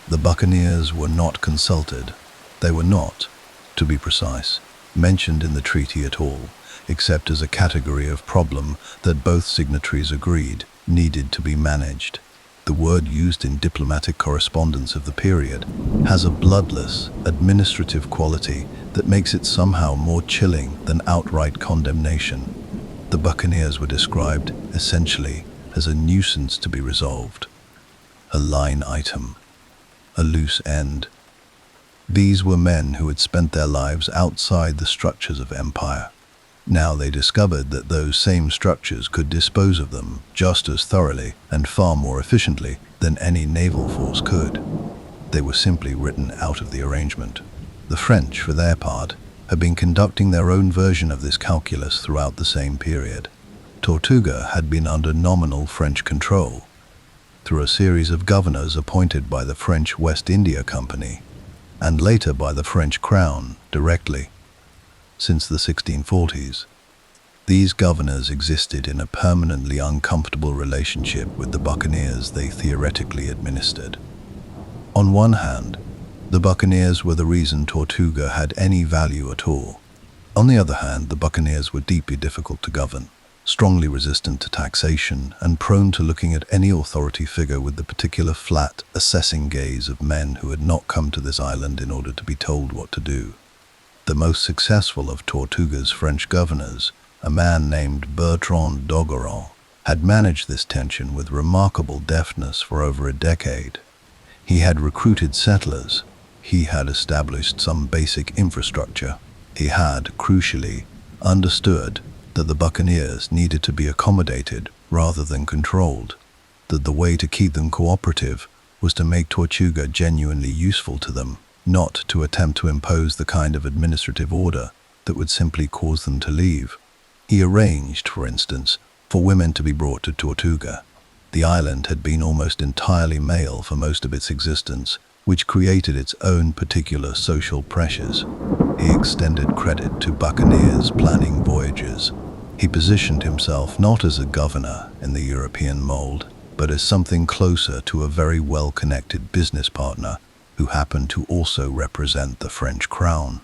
The buccaneers were not consulted. They were not, to be precise, mentioned in the treaty at all, except as a category of problem that both signatories agreed needed to be managed. The word used in diplomatic correspondence of the period has a bloodless, administrative quality that makes it somehow more chilling than outright condemnation. The buccaneers were described, essentially, as a nuisance to be resolved, a line item, a loose end. These were men who had spent their lives outside the structures of empire. Now they discovered that those same structures could dispose of them just as thoroughly and far more efficiently than any naval force could. They were simply written out of the arrangement. The French, for their part, had been conducting their own version of this calculus throughout the same period. Tortuga had been under nominal French control, through a series of governors appointed by the French West India Company, and later by the French Crown directly. Since the 1640s, these governors existed in a permanently uncomfortable relationship with the buccaneers they theoretically administered. On one hand, the buccaneers were the reason Tortuga had any value at all. On the other hand, the buccaneers were deeply difficult to govern, strongly resistant to taxation, and prone to looking at any authority figure with the particular flat, assessing gaze of men who had not come to this island in order to be told what to do. The most successful of Tortuga's French governors, a man named Bertrand d'Ogeron, had managed this tension with remarkable deftness for over a decade. He had recruited settlers. He had established some basic infrastructure. He had, crucially, understood that the buccaneers needed to be accommodated rather than controlled, that the way to keep them cooperative was to make Tortuga genuinely useful to them, not to attempt to impose the kind of administrative order that would simply cause them to leave. He arranged, for instance, for women to be brought to Tortuga. The island had been almost entirely male for most of its existence, which created its own particular social pressures. He extended credit to buccaneers planning voyages. He positioned himself not as a governor in the European mold, but as something closer to a very well-connected business partner who happened to also represent the French crown.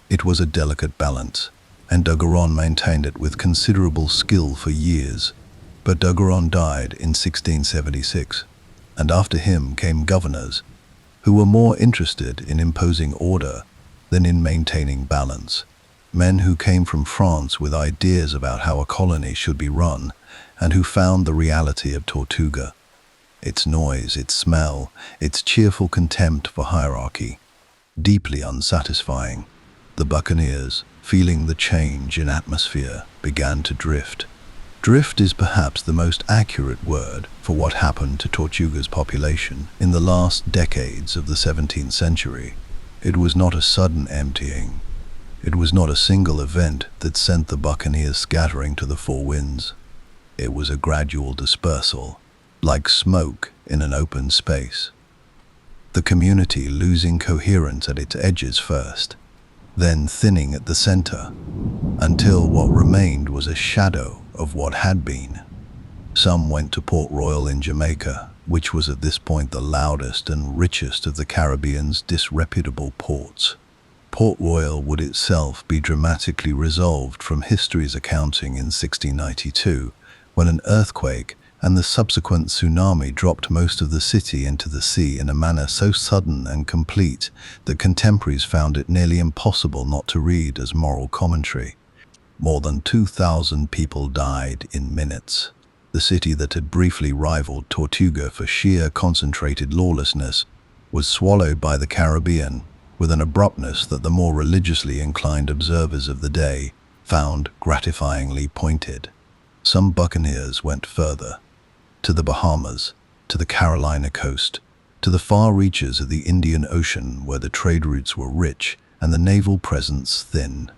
It was a delicate balance, and d'Ogeron maintained it with considerable skill for years. But d'Ogeron died in 1676, and after him came governors who were more interested in imposing order than in maintaining balance. Men who came from France with ideas about how a colony should be run, and who found the reality of Tortuga, its noise, its smell, its cheerful contempt for hierarchy, deeply unsatisfying. The buccaneers, feeling the change in atmosphere, began to drift. Drift is perhaps the most accurate word for what happened to Tortuga's population in the last decades of the 17th century. It was not a sudden emptying. It was not a single event that sent the buccaneers scattering to the four winds. It was a gradual dispersal, like smoke in an open space. The community losing coherence at its edges first, then thinning at the center, until what remained was a shadow of what had been. Some went to Port Royal in Jamaica, which was at this point the loudest and richest of the Caribbean's disreputable ports. Port Royal would itself be dramatically resolved from history's accounting in 1692, when an earthquake and the subsequent tsunami dropped most of the city into the sea in a manner so sudden and complete that contemporaries found it nearly impossible not to read as moral commentary. More than 2,000 people died in minutes. The city that had briefly rivaled Tortuga for sheer concentrated lawlessness was swallowed by the Caribbean with an abruptness that the more religiously inclined observers of the day found gratifyingly pointed. Some buccaneers went further, to the Bahamas, to the Carolina coast, to the far reaches of the Indian Ocean where the trade routes were rich and the naval presence thin.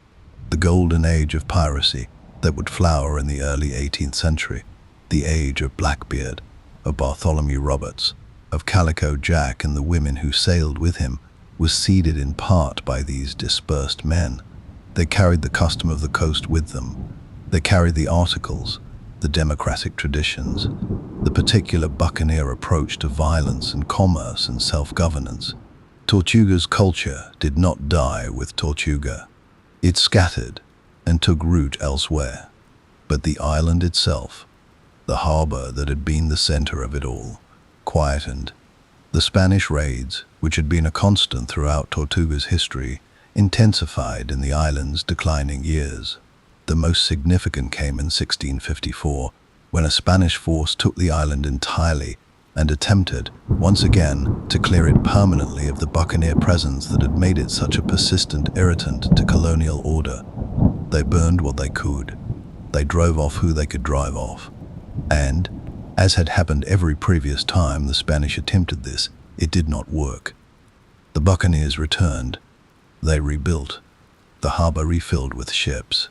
The golden age of piracy that would flower in the early 18th century, the age of Blackbeard, of Bartholomew Roberts, of Calico Jack and the women who sailed with him, was seeded in part by these dispersed men. They carried the custom of the coast with them. They carried the articles, the democratic traditions, the particular buccaneer approach to violence and commerce and self-governance. Tortuga's culture did not die with Tortuga. It scattered and took root elsewhere. But the island itself, the harbor that had been the center of it all, quietened. The Spanish raids, which had been a constant throughout Tortuga's history, intensified in the island's declining years. The most significant came in 1654, when a Spanish force took the island entirely and attempted, once again, to clear it permanently of the buccaneer presence that had made it such a persistent irritant to colonial order. They burned what they could. They drove off who they could drive off. And, as had happened every previous time the Spanish attempted this, it did not work. The buccaneers returned. They rebuilt. The harbor refilled with ships.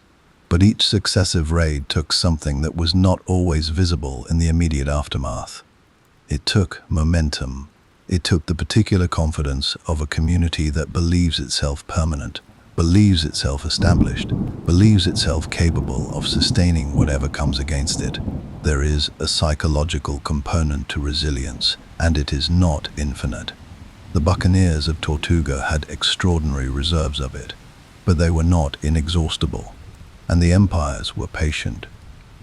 But each successive raid took something that was not always visible in the immediate aftermath. It took momentum. It took the particular confidence of a community that believes itself permanent, believes itself established, believes itself capable of sustaining whatever comes against it. There is a psychological component to resilience, and it is not infinite. The buccaneers of Tortuga had extraordinary reserves of it, but they were not inexhaustible, and the empires were patient.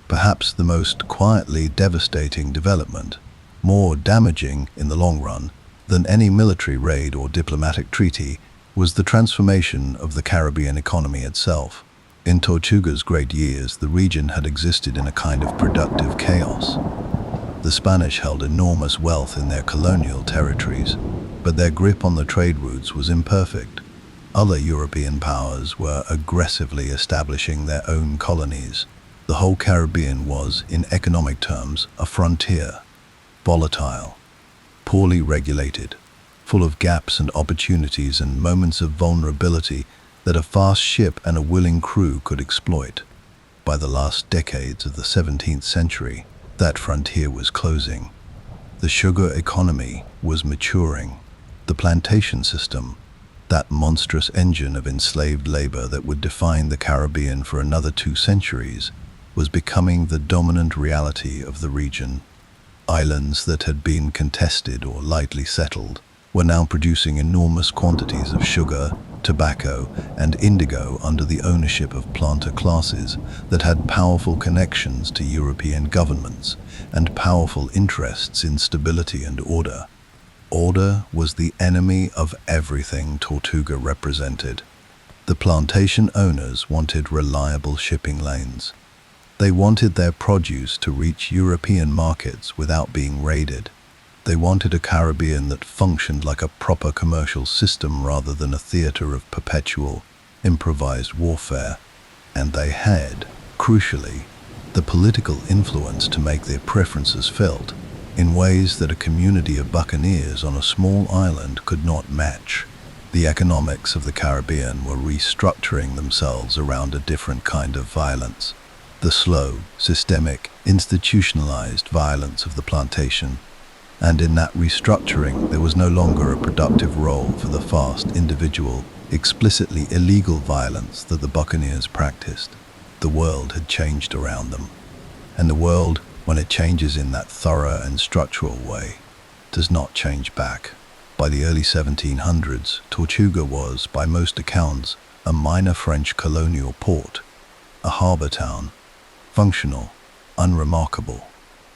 Perhaps the most quietly devastating development, more damaging in the long run than any military raid or diplomatic treaty, was the transformation of the Caribbean economy itself. In Tortuga's great years, the region had existed in a kind of productive chaos. The Spanish held enormous wealth in their colonial territories, but their grip on the trade routes was imperfect. Other European powers were aggressively establishing their own colonies. The whole Caribbean was, in economic terms, a frontier, volatile, poorly regulated, full of gaps and opportunities and moments of vulnerability that a fast ship and a willing crew could exploit. By the last decades of the 17th century, that frontier was closing. The sugar economy was maturing. The plantation system, that monstrous engine of enslaved labor that would define the Caribbean for another 2 centuries, was becoming the dominant reality of the region. Islands that had been contested or lightly settled were now producing enormous quantities of sugar, tobacco, and indigo under the ownership of planter classes that had powerful connections to European governments and powerful interests in stability and order. Order was the enemy of everything Tortuga represented. The plantation owners wanted reliable shipping lanes. They wanted their produce to reach European markets without being raided. They wanted a Caribbean that functioned like a proper commercial system rather than a theater of perpetual, improvised warfare. And they had, crucially, the political influence to make their preferences felt in ways that a community of buccaneers on a small island could not match. The economics of the Caribbean were restructuring themselves around a different kind of violence. The slow, systemic, institutionalized violence of the plantation. And in that restructuring, there was no longer a productive role for the fast, individual, explicitly illegal violence that the buccaneers practiced. The world had changed around them. And the world, when it changes in that thorough and structural way, does not change back. By the early 1700s, Tortuga was, by most accounts, a minor French colonial port, a harbor town, functional, unremarkable.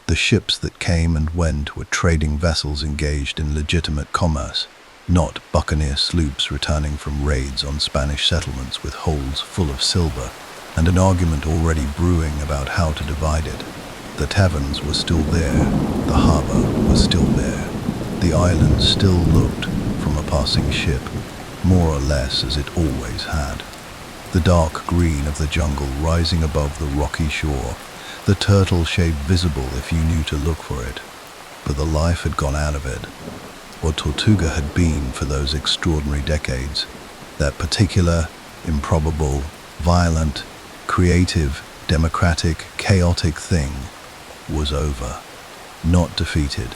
The ships that came and went were trading vessels engaged in legitimate commerce, not buccaneer sloops returning from raids on Spanish settlements with holds full of silver, and an argument already brewing about how to divide it. The taverns were still there, the harbour was still there. The island still looked, from a passing ship, more or less as it always had. The dark green of the jungle rising above the rocky shore, the turtle shape visible if you knew to look for it. But the life had gone out of it. What Tortuga had been for those extraordinary decades, that particular, improbable, violent, creative, democratic, chaotic thing, was over. Not defeated.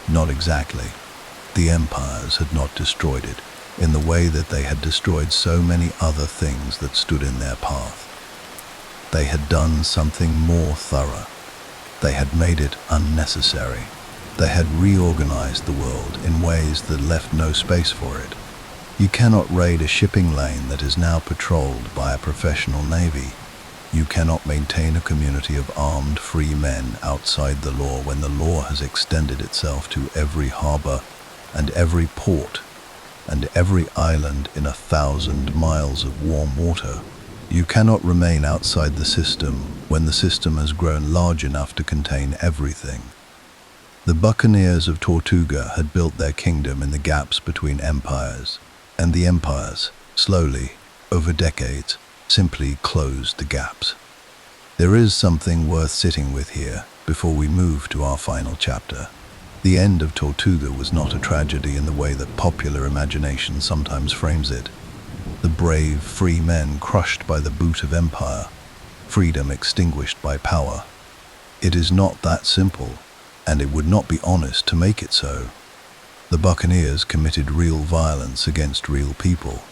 Not exactly. The empires had not destroyed it in the way that they had destroyed so many other things that stood in their path. They had done something more thorough. They had made it unnecessary. They had reorganized the world in ways that left no space for it. You cannot raid a shipping lane that is now patrolled by a professional navy. You cannot maintain a community of armed free men outside the law when the law has extended itself to every harbor and every port and every island in 1,000 miles of warm water. You cannot remain outside the system when the system has grown large enough to contain everything. The buccaneers of Tortuga had built their kingdom in the gaps between empires, and the empires, slowly, over decades, simply closed the gaps. There is something worth sitting with here before we move to our final chapter. The end of Tortuga was not a tragedy in the way that popular imagination sometimes frames it. The brave, free men crushed by the boot of empire, freedom extinguished by power. It is not that simple, and it would not be honest to make it so. The buccaneers committed real violence against real people.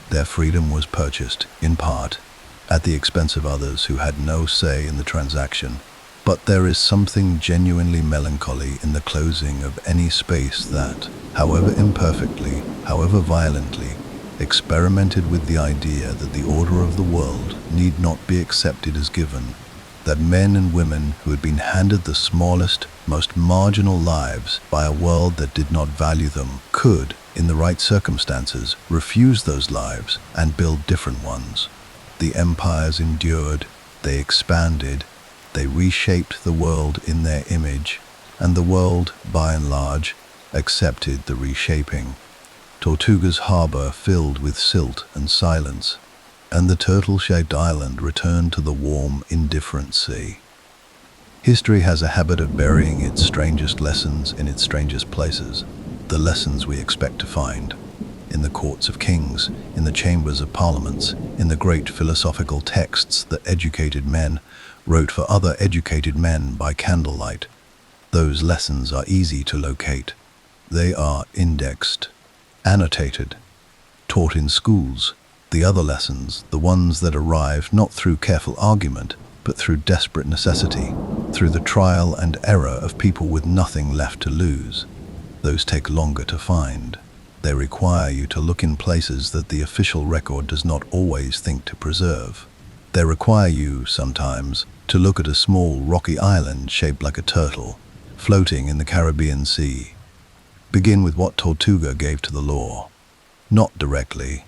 Their freedom was purchased, in part, at the expense of others who had no say in the transaction. But there is something genuinely melancholy in the closing of any space that, however imperfectly, however violently, experimented with the idea that the order of the world need not be accepted as given, that men and women who had been handed the smallest, most marginal lives by a world that did not value them could, in the right circumstances, refuse those lives and build different ones. The empires endured, they expanded, they reshaped the world in their image, and the world, by and large, accepted the reshaping. Tortuga's harbor filled with silt and silence, and the turtle-shaped island returned to the warm, indifferent sea. History has a habit of burying its strangest lessons in its strangest places, the lessons we expect to find in the courts of kings, in the chambers of parliaments, in the great philosophical texts that educated men wrote for other educated men by candlelight. Those lessons are easy to locate. They are indexed, annotated, taught in schools. The other lessons, the ones that arrive not through careful argument, but through desperate necessity, through the trial and error of people with nothing left to lose, those take longer to find. They require you to look in places that the official record does not always think to preserve. They require you, sometimes, to look at a small rocky island shaped like a turtle, floating in the Caribbean Sea. Begin with what Tortuga gave to the law. Not directly,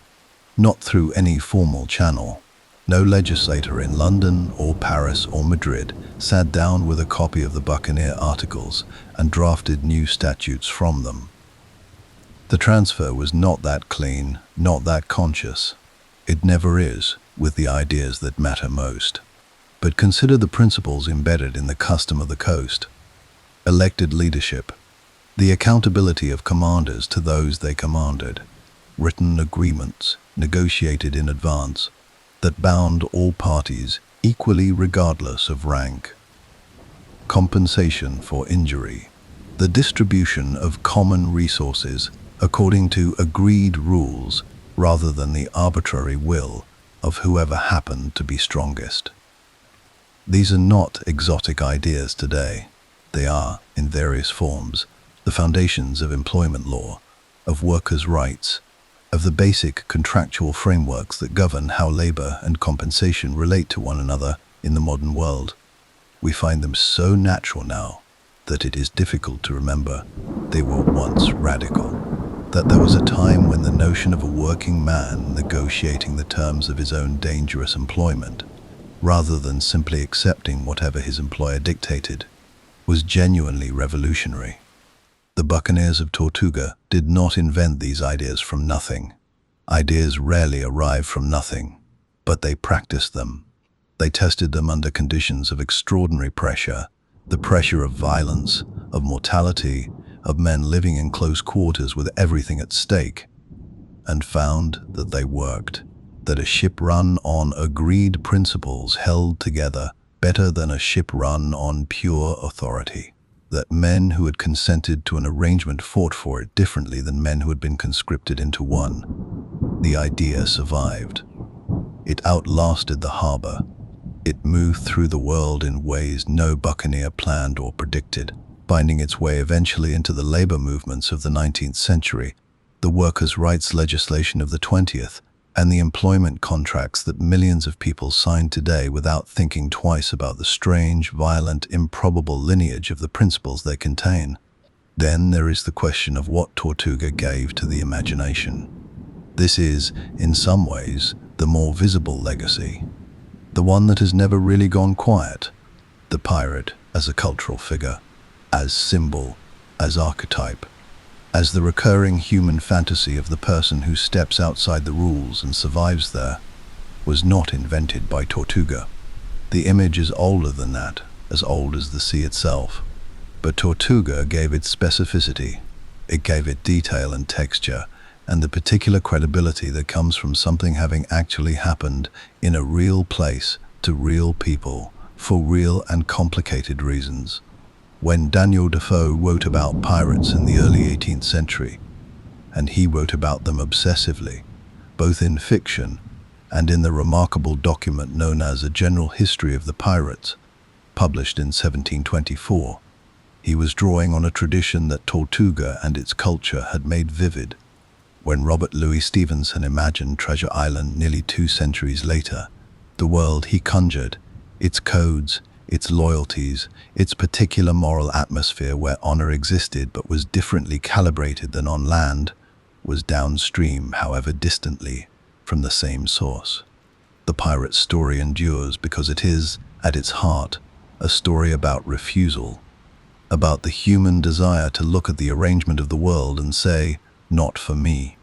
not through any formal channel. No legislator in London or Paris or Madrid sat down with a copy of the Buccaneer Articles and drafted new statutes from them. The transfer was not that clean, not that conscious. It never is, with the ideas that matter most. But consider the principles embedded in the custom of the coast. Elected leadership, the accountability of commanders to those they commanded, written agreements, negotiated in advance, that bound all parties equally regardless of rank. Compensation for injury, the distribution of common resources according to agreed rules rather than the arbitrary will of whoever happened to be strongest. These are not exotic ideas today. They are, in various forms, the foundations of employment law, of workers' rights, of the basic contractual frameworks that govern how labor and compensation relate to one another in the modern world. We find them so natural now that it is difficult to remember they were once radical. That there was a time when the notion of a working man negotiating the terms of his own dangerous employment, rather than simply accepting whatever his employer dictated, was genuinely revolutionary. The buccaneers of Tortuga did not invent these ideas from nothing. Ideas rarely arrive from nothing, but they practiced them. They tested them under conditions of extraordinary pressure, the pressure of violence, of mortality, of men living in close quarters with everything at stake, and found that they worked, that a ship run on agreed principles held together better than a ship run on pure authority, that men who had consented to an arrangement fought for it differently than men who had been conscripted into one. The idea survived. It outlasted the harbor. It moved through the world in ways no buccaneer planned or predicted, finding its way eventually into the labor movements of the 19th century, the workers' rights legislation of the 20th, and the employment contracts that millions of people sign today without thinking twice about the strange, violent, improbable lineage of the principles they contain. Then there is the question of what Tortuga gave to the imagination. This is, in some ways, the more visible legacy, the one that has never really gone quiet. The pirate as a cultural figure, as symbol, as archetype, as the recurring human fantasy of the person who steps outside the rules and survives there, was not invented by Tortuga. The image is older than that, as old as the sea itself. But Tortuga gave it specificity, it gave it detail and texture, and the particular credibility that comes from something having actually happened in a real place to real people, for real and complicated reasons. When Daniel Defoe wrote about pirates in the early 18th century, and he wrote about them obsessively, both in fiction and in the remarkable document known as A General History of the Pirates, published in 1724, he was drawing on a tradition that Tortuga and its culture had made vivid. When Robert Louis Stevenson imagined Treasure Island nearly 2 centuries later, the world he conjured, its codes, its loyalties, its particular moral atmosphere where honor existed but was differently calibrated than on land, was downstream, however distantly, from the same source. The pirate's story endures because it is, at its heart, a story about refusal, about the human desire to look at the arrangement of the world and say, "Not for me,"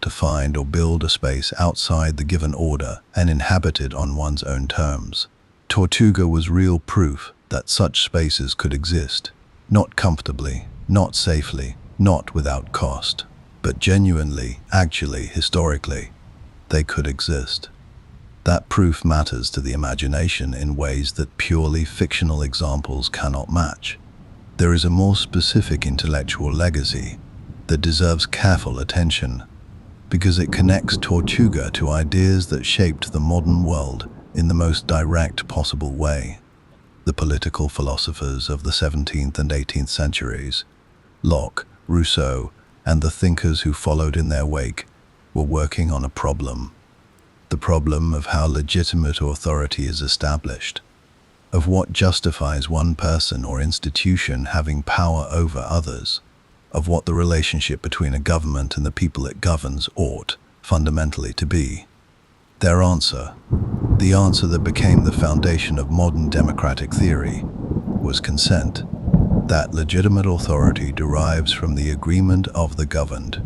to find or build a space outside the given order and inhabit it on one's own terms. Tortuga was real proof that such spaces could exist, not comfortably, not safely, not without cost, but genuinely, actually, historically, they could exist. That proof matters to the imagination in ways that purely fictional examples cannot match. There is a more specific intellectual legacy that deserves careful attention, because it connects Tortuga to ideas that shaped the modern world in the most direct possible way. The political philosophers of the 17th and 18th centuries, Locke, Rousseau, and the thinkers who followed in their wake, were working on a problem. The problem of how legitimate authority is established, of what justifies one person or institution having power over others, of what the relationship between a government and the people it governs ought, fundamentally, to be. Their answer, the answer that became the foundation of modern democratic theory, was consent. That legitimate authority derives from the agreement of the governed,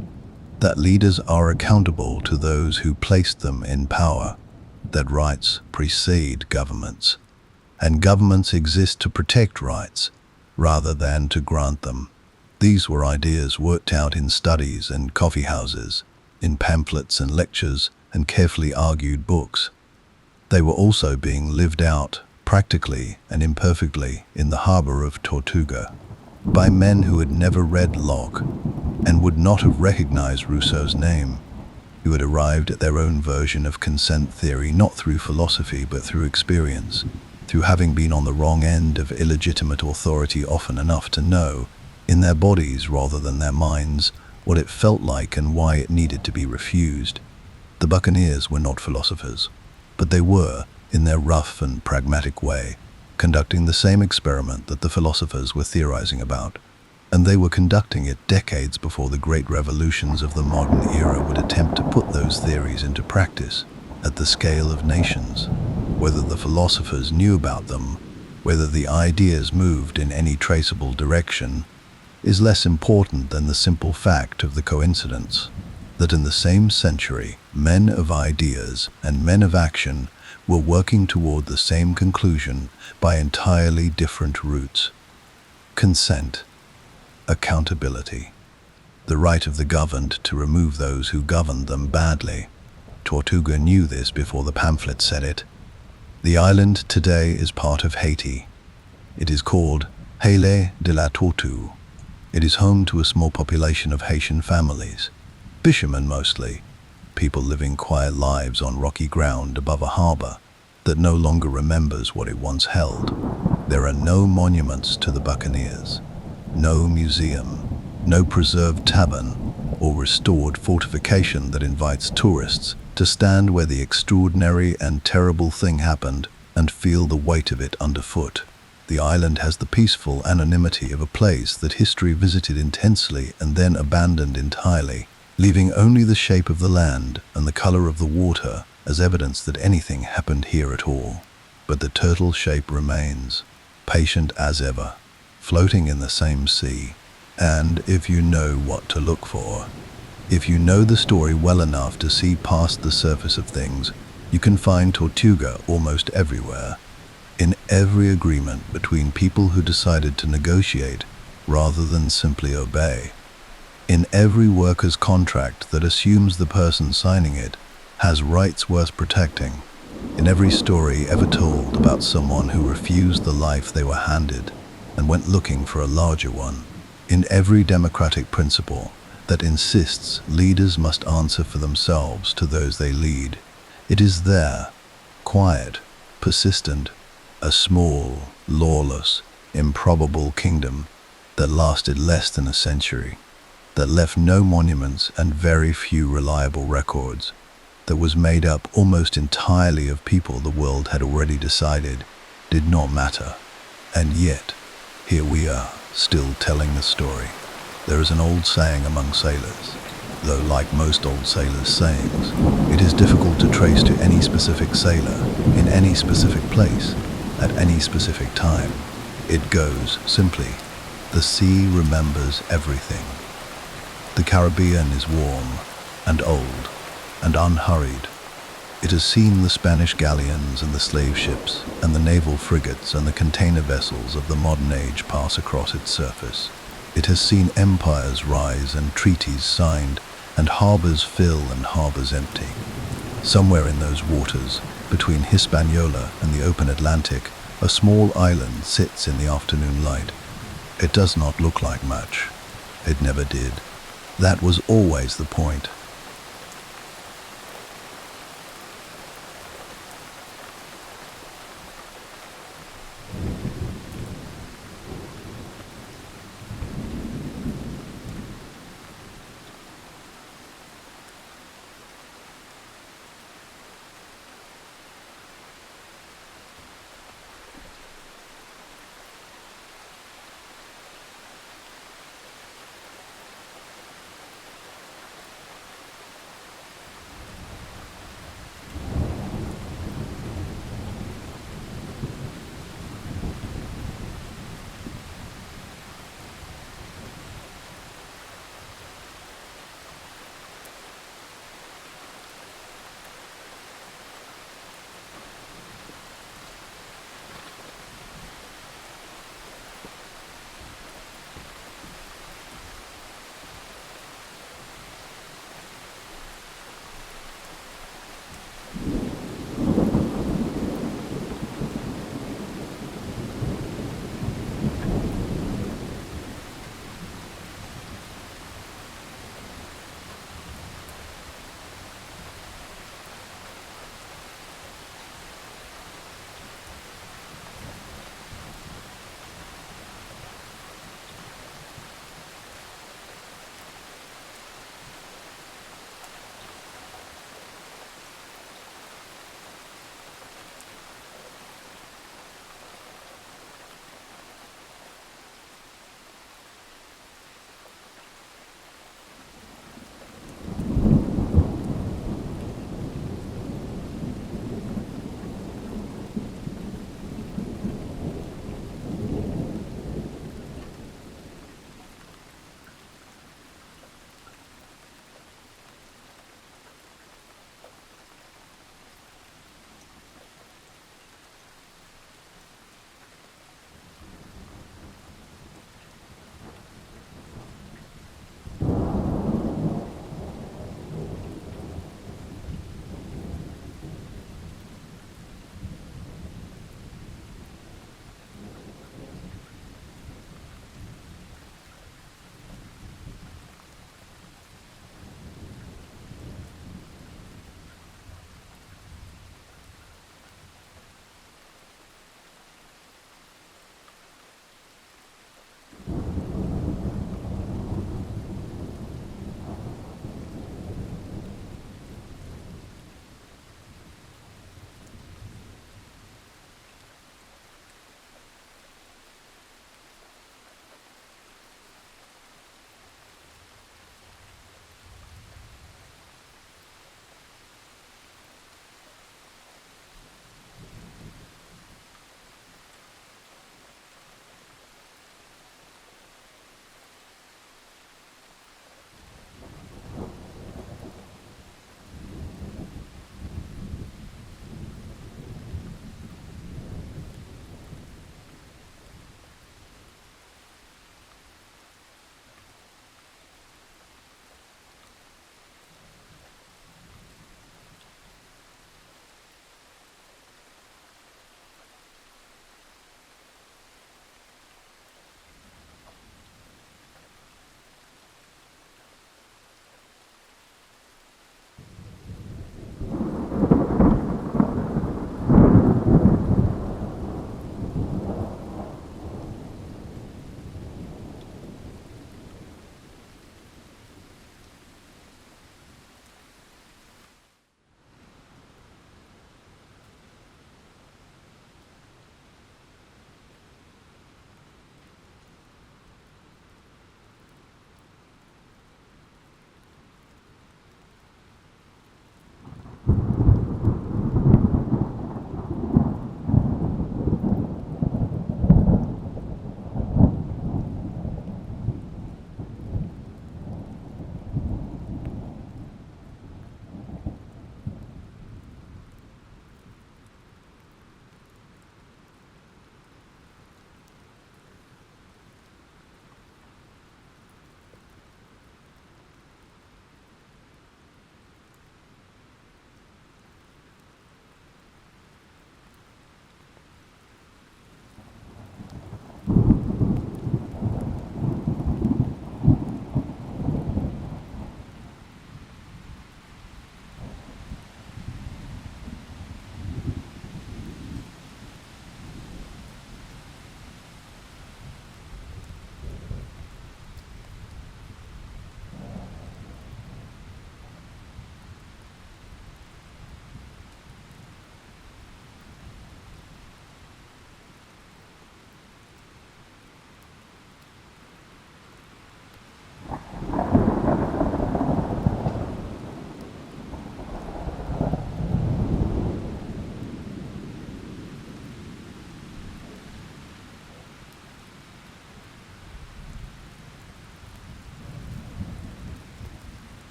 that leaders are accountable to those who placed them in power, that rights precede governments, and governments exist to protect rights rather than to grant them. These were ideas worked out in studies and coffee houses, in pamphlets and lectures and carefully argued books. They were also being lived out, practically and imperfectly, in the harbor of Tortuga, by men who had never read Locke and would not have recognized Rousseau's name, who had arrived at their own version of consent theory not through philosophy but through experience, through having been on the wrong end of illegitimate authority often enough to know, in their bodies rather than their minds, what it felt like and why it needed to be refused. The buccaneers were not philosophers, but they were, in their rough and pragmatic way, conducting the same experiment that the philosophers were theorizing about. And they were conducting it decades before the great revolutions of the modern era would attempt to put those theories into practice at the scale of nations. Whether the philosophers knew about them, whether the ideas moved in any traceable direction, is less important than the simple fact of the coincidence that in the same century, men of ideas and men of action were working toward the same conclusion by entirely different routes. Consent, accountability, the right of the governed to remove those who governed them badly. Tortuga knew this before the pamphlet said it. The island today is part of Haiti. It is called Île de la Tortue. It is home to a small population of Haitian families, fishermen mostly, people living quiet lives on rocky ground above a harbor that no longer remembers what it once held. There are no monuments to the buccaneers, no museum, no preserved tavern or restored fortification that invites tourists to stand where the extraordinary and terrible thing happened and feel the weight of it underfoot. The island has the peaceful anonymity of a place that history visited intensely and then abandoned entirely, leaving only the shape of the land and the color of the water as evidence that anything happened here at all. But the turtle shape remains, patient as ever, floating in the same sea. And if you know what to look for, if you know the story well enough to see past the surface of things, you can find Tortuga almost everywhere. In every agreement between people who decided to negotiate rather than simply obey. In every worker's contract that assumes the person signing it has rights worth protecting. In every story ever told about someone who refused the life they were handed and went looking for a larger one. In every democratic principle that insists leaders must answer for themselves to those they lead. It is there, quiet, persistent, a small, lawless, improbable kingdom that lasted less than a century, that left no monuments and very few reliable records, that was made up almost entirely of people the world had already decided did not matter. And yet, here we are, still telling the story. There is an old saying among sailors, though like most old sailors' sayings, it is difficult to trace to any specific sailor, in any specific place, at any specific time. It goes simply, the sea remembers everything. The Caribbean is warm and old and unhurried. It has seen the Spanish galleons and the slave ships and the naval frigates and the container vessels of the modern age pass across its surface. It has seen empires rise and treaties signed and harbors fill and harbors empty. Somewhere in those waters, between Hispaniola and the open Atlantic, a small island sits in the afternoon light. It does not look like much. It never did. That was always the point.